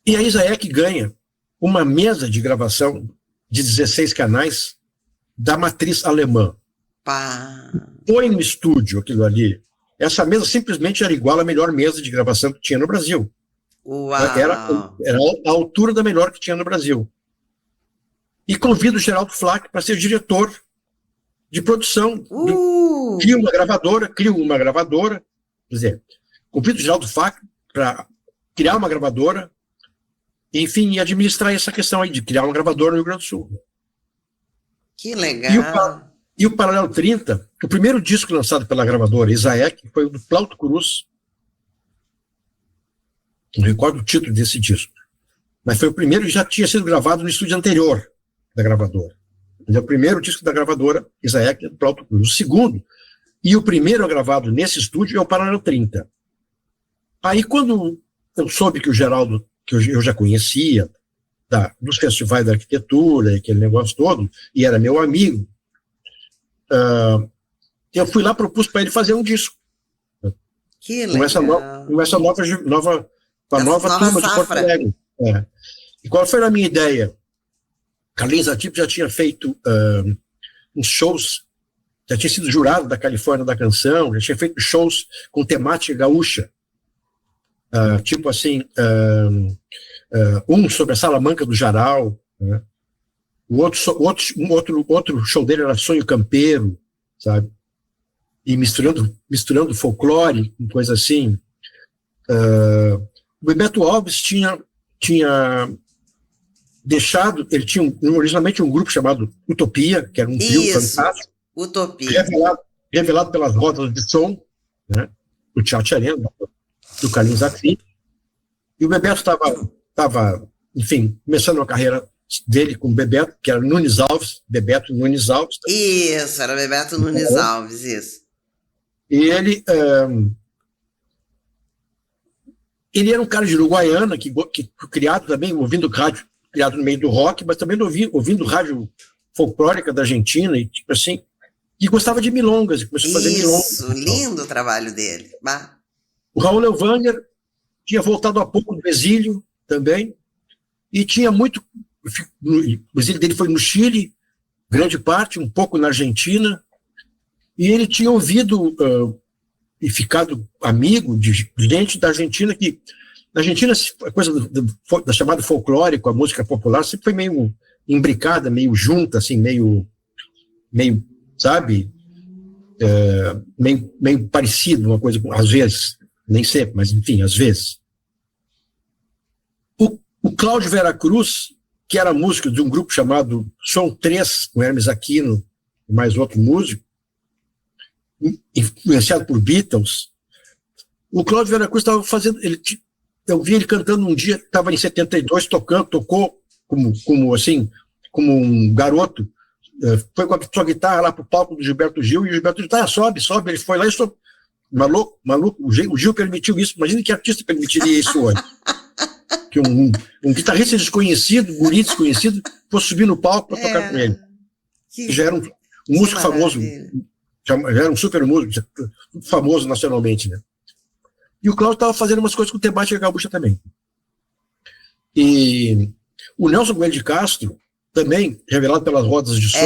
a Isaek ganha uma mesa de gravação de 16 canais da matriz alemã. Põe no estúdio aquilo ali. Essa mesa simplesmente era igual à melhor mesa de gravação que tinha no Brasil. Uau. Era a altura da melhor que tinha no Brasil. E convido o Geraldo Flack para ser diretor de produção. Crio uma gravadora, quer dizer, convido o Geraldo Flack para criar uma gravadora, enfim, e administrar essa questão aí de criar uma gravadora no Rio Grande do Sul. Que legal. E o Paralelo 30, o primeiro disco lançado pela gravadora Isaek foi o do Plauto Cruz. Não recordo o título desse disco. Mas foi o primeiro e já tinha sido gravado no estúdio anterior da gravadora. Ele é o primeiro disco da gravadora Isaek do Plauto Cruz. O segundo, e o primeiro gravado nesse estúdio, é o Paralelo 30. Aí, quando eu soube que o Geraldo, que eu já conhecia, dos festivais da arquitetura, aquele negócio todo, e era meu amigo, eu fui lá, propus para ele fazer um disco. Que legal. Com essa nova turma de Porto Alegre. E qual foi a minha ideia? Carlinhos Atipo já tinha feito uns shows, já tinha sido jurado da Califórnia da Canção, já tinha feito shows com temática gaúcha. Tipo assim, um sobre a Salamanca do Jaral, né? O outro show dele era Sonho Campeiro, sabe? E misturando folclore, coisa assim. O Bebeto Alves tinha deixado, ele tinha originalmente um grupo chamado Utopia, que era um trio fantástico. Utopia. Revelado pelas rodas de som, né? O Teatro Arena. do Carlinhos Zacchini. E o Bebeto estava, enfim, começando a carreira dele com o Bebeto, que era Nunes Alves, Bebeto Nunes Alves. Isso, era Bebeto Nunes Alves, isso. E ele era um cara de Uruguaiana, que criado também, ouvindo rádio, criado no meio do rock, mas também ouvindo rádio folclórica da Argentina, e tipo assim, e gostava de milongas, e começou a fazer milongas. Isso, lindo o trabalho dele. Bah. O Raul Elvanger tinha voltado há pouco do exílio também, e tinha muito. O exílio dele foi no Chile, grande parte, um pouco na Argentina, e ele tinha ouvido e ficado amigo de gente da Argentina, que na Argentina a coisa da chamada folclore com a música popular sempre foi meio imbricada, meio junta, assim, meio sabe, meio parecido, uma coisa, às vezes, nem sempre, mas enfim, às vezes. O Cláudio Veracruz, que era músico de um grupo chamado Som 3, com Hermes Aquino e mais outro músico, influenciado por Beatles. O Cláudio Veracruz estava fazendo, eu vi ele cantando um dia, estava em 72, tocou como um garoto, foi com a sua guitarra lá para o palco do Gilberto Gil, e o Gilberto Gil, sobe, ele foi lá e soube. Maluco, o Gil permitiu isso, imagina que artista permitiria isso hoje. Que um guitarrista desconhecido, guri desconhecido, fosse subir no palco para tocar com ele. Já era um músico famoso, já era um super músico, famoso nacionalmente, né? E o Cláudio estava fazendo umas coisas com temática gaúcha também. E o Nelson Coelho de Castro, também, revelado pelas rodas de som,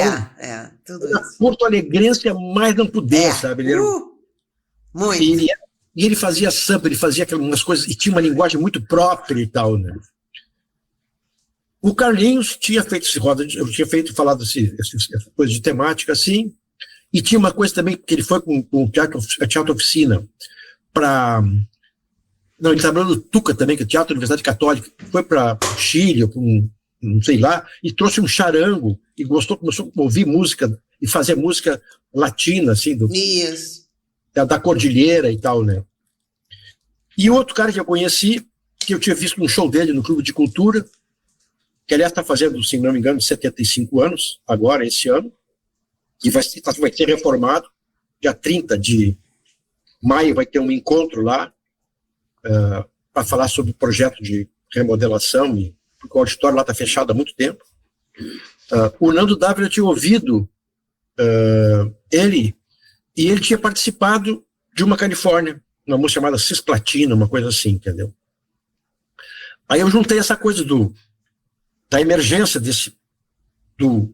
tudo isso. Porto Alegrense mais não puder, sabe? Ele era, muito. E ele fazia samba, ele fazia umas coisas, e tinha uma linguagem muito própria e tal, né? O Carlinhos tinha feito eu tinha falado essa coisa de temática assim, e tinha uma coisa também que ele foi com a Teatro Oficina não, ele trabalhou no Tuca também, que é o Teatro Universidade Católica, foi para Chile, não sei lá, e trouxe um charango, e começou a ouvir música, e fazer música latina, assim, da Cordilheira e tal, né? E outro cara que eu conheci, que eu tinha visto um show dele no Clube de Cultura, que aliás está fazendo, se não me engano, 75 anos, agora, esse ano, e vai ser reformado, dia 30 de maio vai ter um encontro lá, para falar sobre o projeto de remodelação, porque o auditório lá está fechado há muito tempo. O Nando Dávila tinha ouvido ele, e ele tinha participado de uma Califórnia, uma música chamada Cisplatina, uma coisa assim, entendeu? Aí eu juntei essa coisa da emergência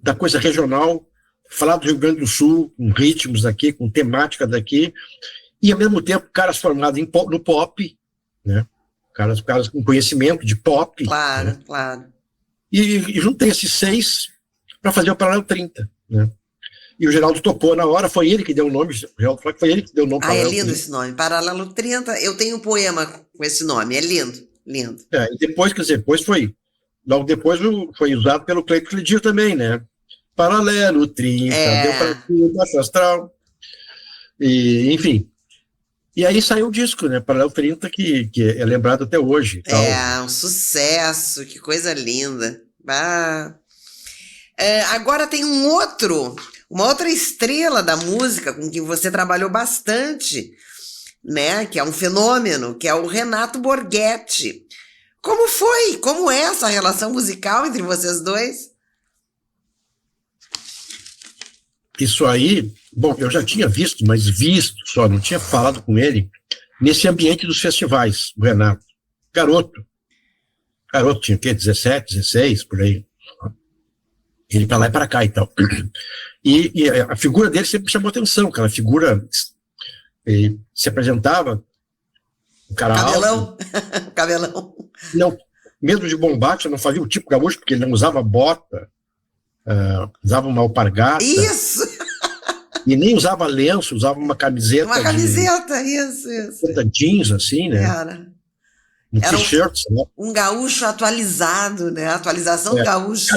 da coisa regional, falar do Rio Grande do Sul, com ritmos daqui, com temática daqui, e ao mesmo tempo caras formados no pop, né? Caras com conhecimento de pop. Claro, né? claro. E juntei esses 6 para fazer o Paralelo 30, né? E o Geraldo topou na hora, foi ele que deu o nome, o Geraldo falou que foi ele que deu o nome. É lindo esse nome, Paralelo 30, eu tenho um poema com esse nome, é lindo, lindo. E depois, logo depois foi usado pelo Cleiton Cledir também, né? Paralelo 30, deu para tudo, baixo astral, e enfim. E aí saiu o disco, né? Paralelo 30, que é lembrado até hoje. Tal. Um sucesso, que coisa linda. Agora tem uma outra estrela da música com quem você trabalhou bastante, né? Que é um fenômeno, que é o Renato Borghetti. Como é essa relação musical entre vocês dois? Isso aí, bom, eu já tinha visto, mas só, não tinha falado com ele, nesse ambiente dos festivais, o Renato. Garoto tinha o quê? 17, 16, por aí. Ele para lá e para cá e tal. E a figura dele sempre chamou atenção, aquela figura, ele se apresentava, um cara alto. Cabelão. Não, mesmo de bombate, não fazia o tipo gaúcho, porque ele não usava bota, usava uma alpargata. Isso! E nem usava lenço, usava uma camiseta. Uma camiseta, isso. Jeans, assim, né? Era t-shirt, né? Um gaúcho atualizado, né? Atualização do gaúcho.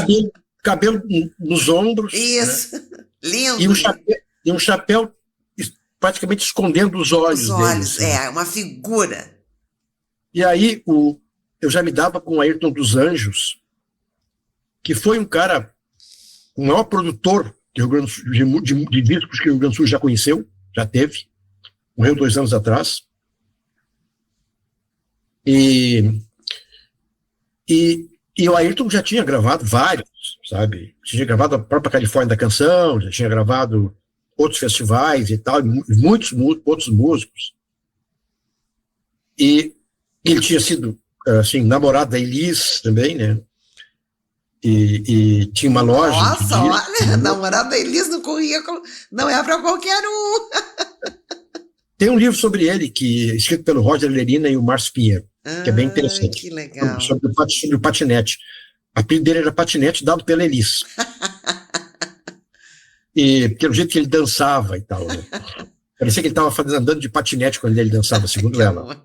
Cabelo nos ombros. Isso, né? Lindo. E um chapéu praticamente escondendo os olhos deles. Uma figura. E aí eu já me dava com o Ayrton dos Anjos, que foi um cara, o maior produtor de, Rio Grande do Sul, de discos que o Rio Grande do Sul já conheceu, já teve, morreu 2 anos atrás. E o Ayrton já tinha gravado vários, sabe? Tinha gravado a própria Califórnia da Canção, já tinha gravado outros festivais e tal, muitos outros músicos. E ele tinha sido, assim, namorado da Elis também, né? E tinha uma loja. Nossa, olha, namorado da Elis no currículo não é para qualquer um. Tem um livro sobre ele, escrito pelo Roger Lerina e o Márcio Pinheiro, que é bem interessante. Que legal. Sobre o patinete. A apelido dele era patinete, dado pela Elis. E pelo jeito que ele dançava e tal, né? Parecia que ele estava andando de patinete quando ele dançava, segundo ela.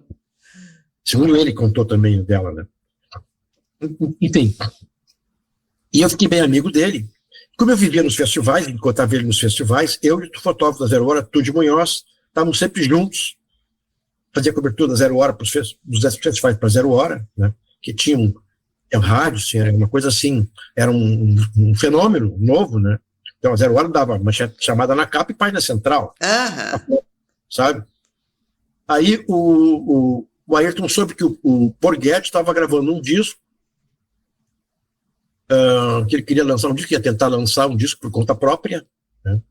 Segundo ele, contou também o dela, né? Enfim. E eu fiquei bem amigo dele. Como eu vivia nos festivais, encontrava ele nos festivais, eu e o fotógrafo da Zero Hora, Tude Munhoz, estávamos sempre juntos. Fazia cobertura da Zero Hora dos festivais para Zero Hora, né? Que tinha um rádio, tinha uma coisa assim, era um fenômeno novo, né? Então a Zero Hora dava uma chamada na capa e página central. Sabe? Aí o Ayrton soube que o Porghetti estava gravando um disco, que ele queria lançar um disco, ia tentar lançar um disco por conta própria, né?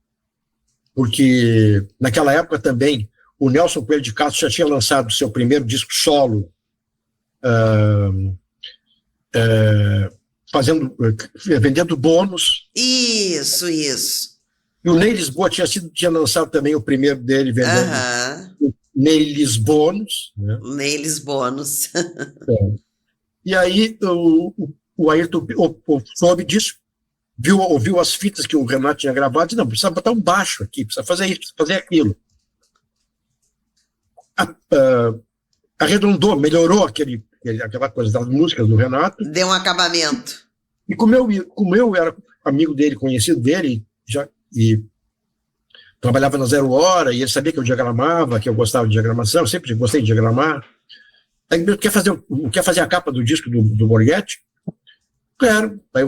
Porque naquela época também o Nelson Coelho de Castro já tinha lançado seu primeiro disco solo, vendendo bônus. Isso. E o Ney Lisboa tinha lançado também o primeiro dele, vendendo o Ney Lisbônus. Né? Ney Lisbônus. E aí o Ayrton soube disso, ouviu as fitas que o Renato tinha gravado, e disse, não, precisa botar um baixo aqui, precisa fazer isso, precisa fazer aquilo. Arredondou, melhorou aquela coisa das músicas do Renato. Deu um acabamento. E como eu era amigo dele, conhecido dele, e trabalhava na Zero Hora, e ele sabia que eu diagramava, que eu gostava de diagramação, eu sempre gostei de diagramar. Aí quer fazer a capa do disco do Borghetti? Quero. Aí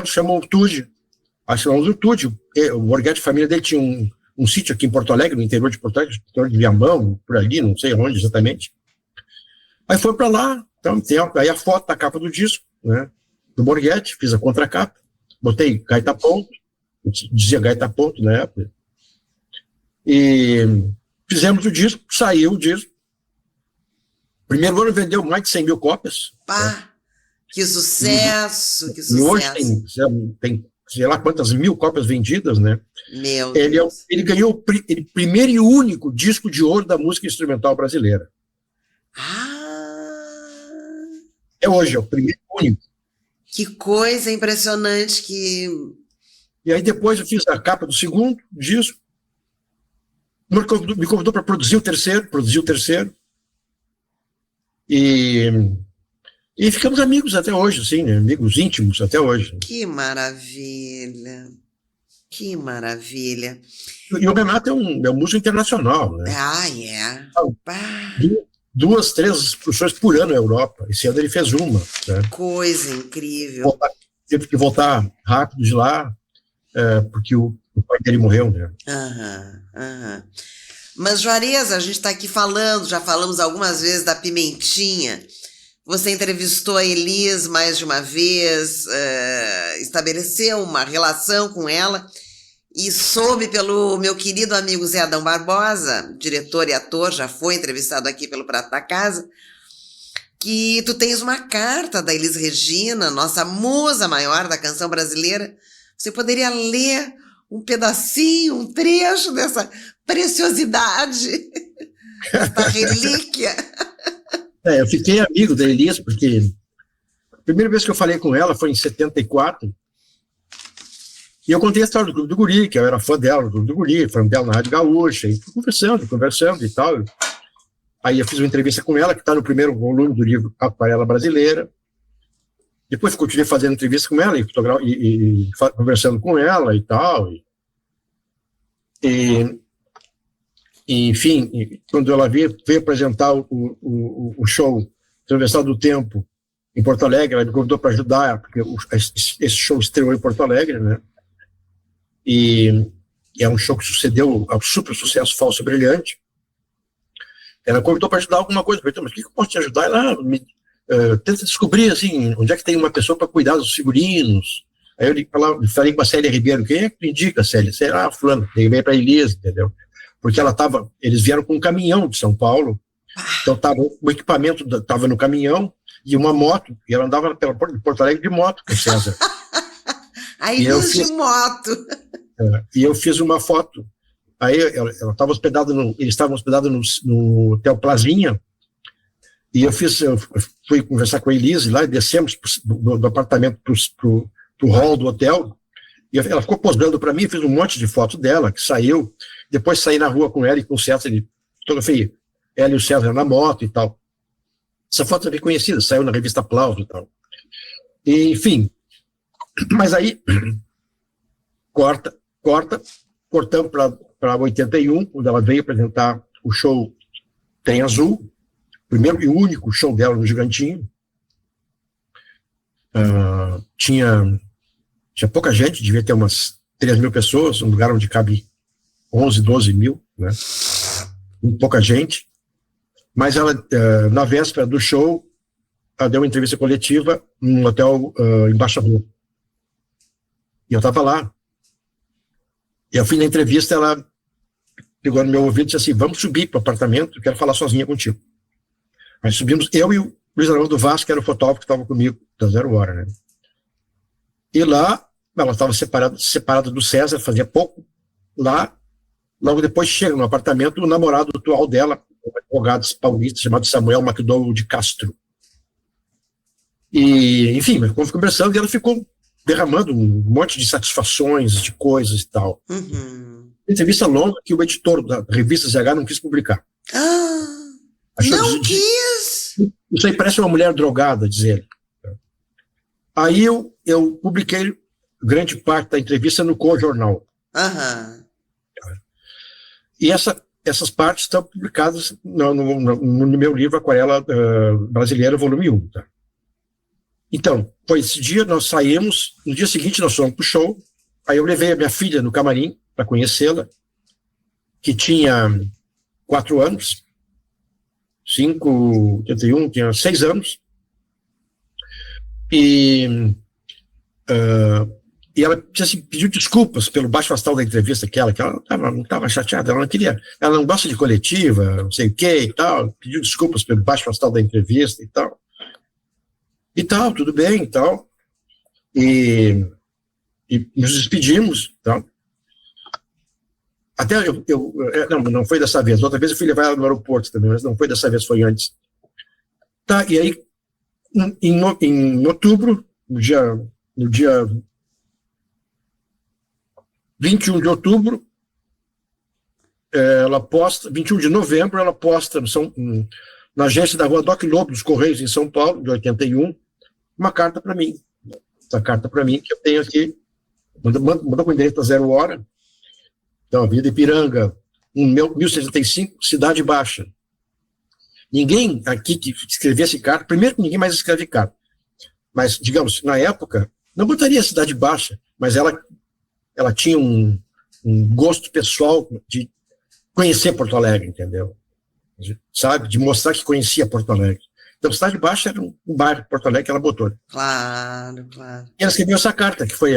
chamou o Tude. Aí chamamos o Tude. O Borghetti, a família dele tinha um sítio aqui em Porto Alegre, no interior de Porto Alegre, no interior de Viamão, por ali, não sei onde exatamente. Aí foi para lá, então tem aí a foto da capa do disco, né, do Borghetti, fiz a contracapa, botei gaita ponto, dizia gaita ponto na época, e fizemos o disco, saiu o disco. Primeiro ano vendeu mais de 100 mil cópias. Né? Que sucesso, que e sucesso. hoje tem sei lá quantas mil cópias vendidas, né? Meu Deus. Ele ganhou o primeiro e único disco de ouro da música instrumental brasileira. É hoje, é o primeiro e único. Que coisa impressionante E aí depois eu fiz a capa do segundo disco, me convidou para produzir o terceiro, e ficamos amigos até hoje, assim, né? Amigos íntimos até hoje. Que maravilha, que maravilha. E o Renato é um músico internacional, né? É. 2, 3 exposições por ano na Europa. Esse ano ele fez uma. Né? Coisa incrível. Teve que voltar rápido de lá, porque o pai dele morreu, né? Mas, Juarez, a gente está aqui já falamos algumas vezes da Pimentinha. Você entrevistou a Elis mais de uma vez, estabeleceu uma relação com ela e soube pelo meu querido amigo Zé Adão Barbosa, diretor e ator, já foi entrevistado aqui pelo Prato da Casa, que tu tens uma carta da Elis Regina, nossa musa maior da canção brasileira. Você poderia ler um pedacinho, um trecho dessa preciosidade, essa relíquia? Eu fiquei amigo da Elis, porque a primeira vez que eu falei com ela foi em 74, e eu contei a história do Clube do Guri, que eu era fã dela, do Clube do Guri, fã dela na Rádio Gaúcha, e fui conversando e tal. Aí eu fiz uma entrevista com ela, que está no primeiro volume do livro Aquarela Brasileira. Depois continuei fazendo entrevista com ela, e conversando com ela e tal. Enfim, quando ela veio apresentar o show Atravessar do Tempo, em Porto Alegre. Ela me convidou para ajudar, porque esse show estreou em Porto Alegre, né? E é um show que sucedeu ao super sucesso Falso Brilhante. Ela convidou para ajudar alguma coisa. Eu falei, mas o que eu posso te ajudar? Ela tenta descobrir, assim, onde é que tem uma pessoa para cuidar dos figurinos. Aí eu falei com a Célia Ribeiro, quem é que indica, Célia? Fulano, liguei para a Elisa, entendeu? Porque eles vieram com um caminhão de São Paulo, então o equipamento estava no caminhão e uma moto, e ela andava pela Porto Alegre de moto com o César. A Elisa de moto. E eu fiz uma foto. Aí ela estava hospedada eles estavam hospedados no Hotel Plazinha, e eu fui conversar com a Elise lá, e descemos do apartamento pro hall do hotel, e ela ficou posando para mim, fiz um monte de foto dela, que saiu, depois saí na rua com ela e com o César, fotografei ela e o César na moto e tal. Essa foto é bem conhecida, saiu na revista Aplauso e tal. E, enfim, mas aí, cortamos para 81, quando ela veio apresentar o show Trem Azul, primeiro e único show dela no Gigantinho. Tinha pouca gente, devia ter umas 3 mil pessoas, um lugar onde cabe 11, 12 mil, né? Pouca gente. Mas ela, na véspera do show, ela deu uma entrevista coletiva num hotel Embaixador. E eu estava lá. E ao fim da entrevista, ela pegou no meu ouvido e disse assim, vamos subir para o apartamento, eu quero falar sozinha contigo. Aí subimos, eu e o Luiz Arnaldo Vaz, que era o fotógrafo que estava comigo, da Zero Hora, né? E lá, ela estava separada do César, fazia pouco. Lá, logo depois chega no apartamento o namorado atual dela, um advogado paulista chamado Samuel McDowell de Castro. E, enfim, ficamos conversando e ela ficou derramando um monte de satisfações, de coisas e tal. Entrevista longa que o editor da revista ZH não quis publicar. Não quis? Isso aí parece uma mulher drogada, diz ele. Aí eu publiquei grande parte da entrevista no Co-Jornal. E essas partes estão publicadas no meu livro Aquarela Brasileira, volume 1. Tá? Então, foi esse dia, nós saímos, no dia seguinte nós fomos pro show, aí eu levei a minha filha no camarim para conhecê-la, que tinha 4 anos, 5, 81, tinha 6 anos, e ela pediu desculpas pelo baixo astral da entrevista, que ela não estava chateada, ela não queria, ela não gosta de coletiva, não sei o que e tal, pediu desculpas pelo baixo astral da entrevista e tal, tudo bem e tal, e nos despedimos, tal. Até não foi dessa vez, outra vez eu fui levar ela no aeroporto também, mas não foi dessa vez, foi antes. Tá, e aí, em outubro, no dia 21 de outubro, ela posta, 21 de novembro, ela posta na agência da Rua Doc Lobo dos Correios, em São Paulo, de 81, uma carta para mim. Essa carta para mim, que eu tenho aqui, mandou com o endereço da Zero Hora. Então, Avenida Ipiranga, 1065, Cidade Baixa. Ninguém aqui que escrevesse carta, primeiro que ninguém mais escreve carta, mas, digamos, na época, não botaria Cidade Baixa, mas ela tinha um gosto pessoal de conhecer Porto Alegre, entendeu? Sabe? De mostrar que conhecia Porto Alegre. Então, Cidade Baixa era um bairro de Porto Alegre que ela botou. Claro. E ela escreveu essa carta, que foi,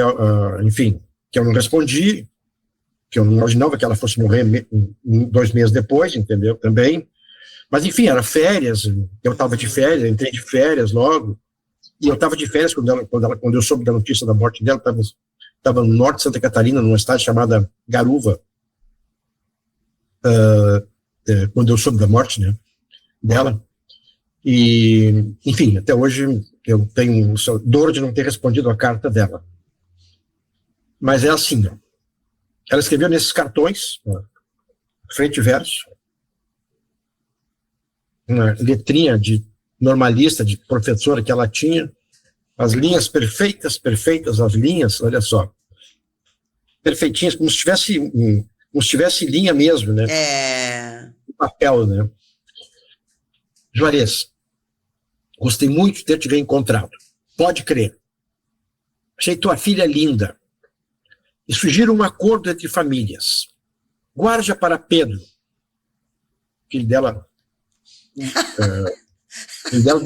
enfim, que eu não respondi, que eu não imaginava que ela fosse morrer 2 meses depois, entendeu? Também. Mas, enfim, era férias, eu estava de férias, entrei de férias logo, e eu estava de férias quando eu soube da notícia da morte dela, estava no norte de Santa Catarina, numa cidade chamada Garuva, quando eu soube da morte, né, dela. E, enfim, até hoje eu tenho dor de não ter respondido a carta dela. Mas é assim, ó. Ela escreveu nesses cartões, frente e verso, uma letrinha de normalista, de professora que ela tinha, as linhas perfeitas, as linhas, olha só, perfeitinhas, como se tivesse linha mesmo, né? É. Papel, né? Juarez, Gostei muito de ter te reencontrado. Pode crer. Achei tua filha linda. E sugiro um acordo entre famílias. Guarde-a para Pedro. Filho dela... filho dela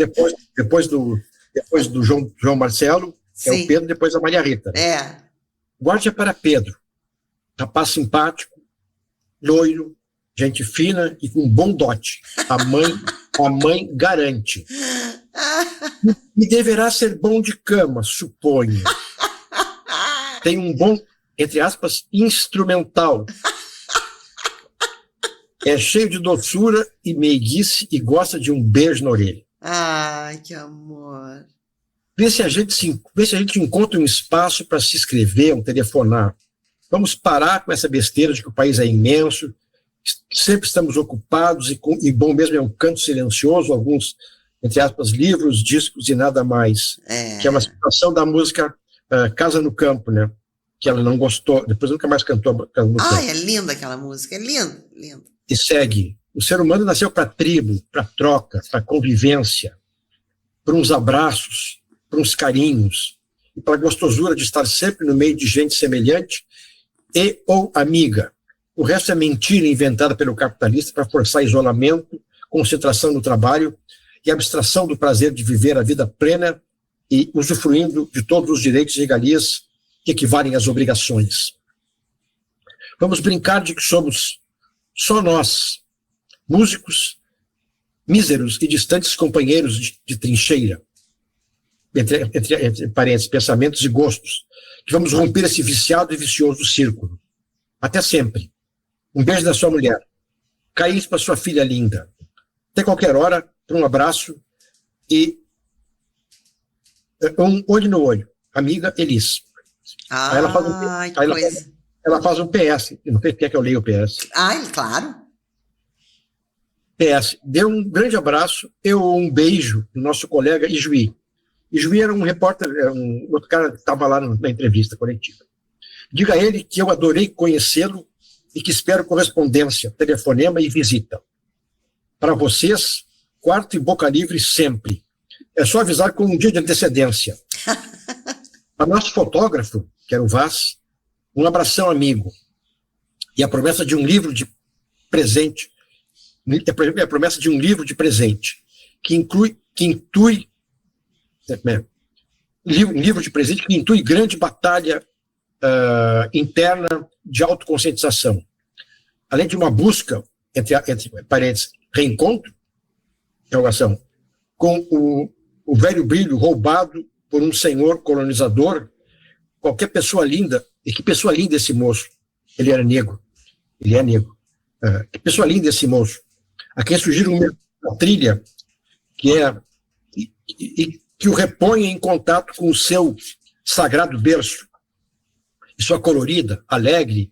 depois do João Marcelo, Sim. é o Pedro, depois a Maria Rita. Guarde-a para Pedro. Rapaz simpático, loiro, gente fina e com bom dote. A mãe garante. E deverá ser bom de cama, suponho. Tem um bom, entre aspas, instrumental. É cheio de doçura e meiguice e gosta de um beijo na orelha. Ai, que amor. Vê se a gente encontra um espaço para se escrever, um telefonar. Vamos parar com essa besteira de que o país é imenso, sempre estamos ocupados e bom mesmo é um canto silencioso, alguns, entre aspas, livros, discos e nada mais. Que é uma situação da música Casa no Campo, né? Que ela não gostou, depois nunca mais cantou Casa no Campo. Ai, é linda aquela música, é linda, linda. E segue. O ser humano nasceu para tribo, para troca, para convivência, para uns abraços, para uns carinhos, e para a gostosura de estar sempre no meio de gente semelhante e ou amiga. O resto é mentira inventada pelo capitalista para forçar isolamento, concentração no trabalho e abstração do prazer de viver a vida plena e usufruindo de todos os direitos e regalias que equivalem às obrigações. Vamos brincar de que somos só nós, músicos, míseros e distantes companheiros de trincheira, entre parênteses, pensamentos e gostos, que vamos romper esse viciado e vicioso círculo. Até sempre. Um beijo da sua mulher. Caís para sua filha linda. Até qualquer hora, um abraço e um olho no olho. Amiga Elis. Aí ela faz um PS. Não sei se quer que eu leia o PS. Ai, claro. PS. Dê um grande abraço e um beijo do nosso colega Ijuí. Ijuí era um repórter, um outro cara que estava lá na entrevista coletiva. Diga a ele que eu adorei conhecê-lo e que espero correspondência, telefonema e visita. Para vocês, quarto e boca livre sempre. É só avisar com um dia de antecedência. Para nosso fotógrafo, que era o Vaz, um abração amigo. E a promessa de um livro de presente, a promessa de um livro de presente, livro de presente que intui grande batalha interna de autoconscientização. Além de uma busca, entre parênteses, reencontro, interrogação, com o velho brilho roubado por um senhor colonizador, qualquer pessoa linda, e que pessoa linda esse moço, ele era negro, ele é negro, que pessoa linda esse moço, a quem sugiro uma trilha que que o reponha em contato com o seu sagrado berço, e sua colorida, alegre,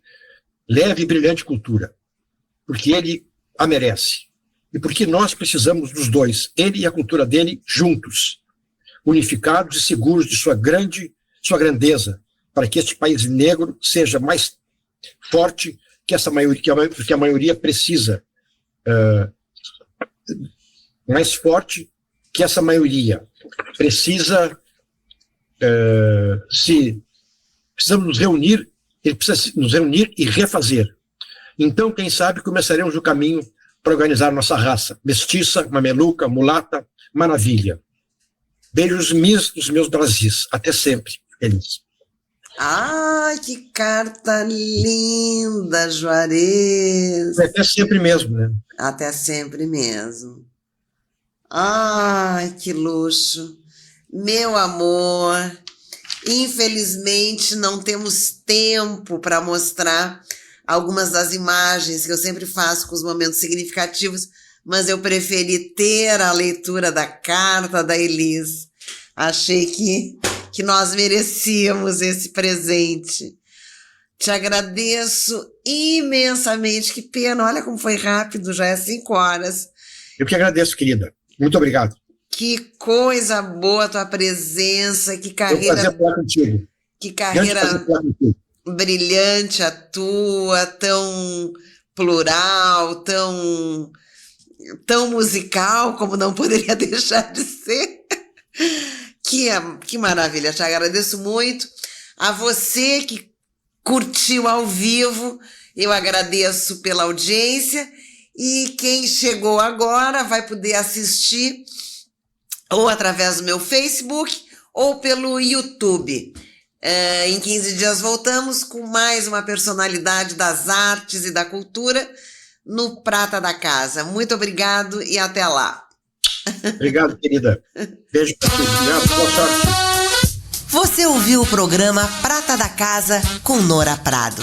leve e brilhante cultura, porque ele a merece, e porque nós precisamos dos dois, ele e a cultura dele, juntos, unificados e seguros de sua grandeza, para que este país negro seja mais forte que essa maioria, que a maioria precisa, mais forte que essa maioria precisa precisamos nos reunir, ele precisa nos reunir e refazer. Então, quem sabe, começaremos o caminho para organizar nossa raça, mestiça, mameluca, mulata, maravilha. Beijos dos meus Brasis. Até sempre. Feliz. Ai, que carta linda, Juarez. Até sempre mesmo, né? Até sempre mesmo. Ai, que luxo. Meu amor, infelizmente não temos tempo para mostrar algumas das imagens que eu sempre faço com os momentos significativos, mas eu preferi ter a leitura da carta da Elis. Achei que nós merecíamos esse presente. Te agradeço imensamente. Que pena, olha como foi rápido, já é 5 horas. Eu que agradeço, querida. Muito obrigado. Que coisa boa a tua presença, que carreira... Eu prazer falar contigo. Que carreira brilhante a tua, tão plural, tão tão musical como não poderia deixar de ser. Que maravilha, te agradeço muito. A você que curtiu ao vivo, eu agradeço pela audiência. E quem chegou agora vai poder assistir ou através do meu Facebook ou pelo YouTube. Em 15 dias voltamos com mais uma personalidade das artes e da cultura no Prata da Casa. Muito obrigado e até lá. Obrigado, querida. Beijo para vocês. Boa sorte. Você ouviu o programa Prata da Casa com Nora Prado.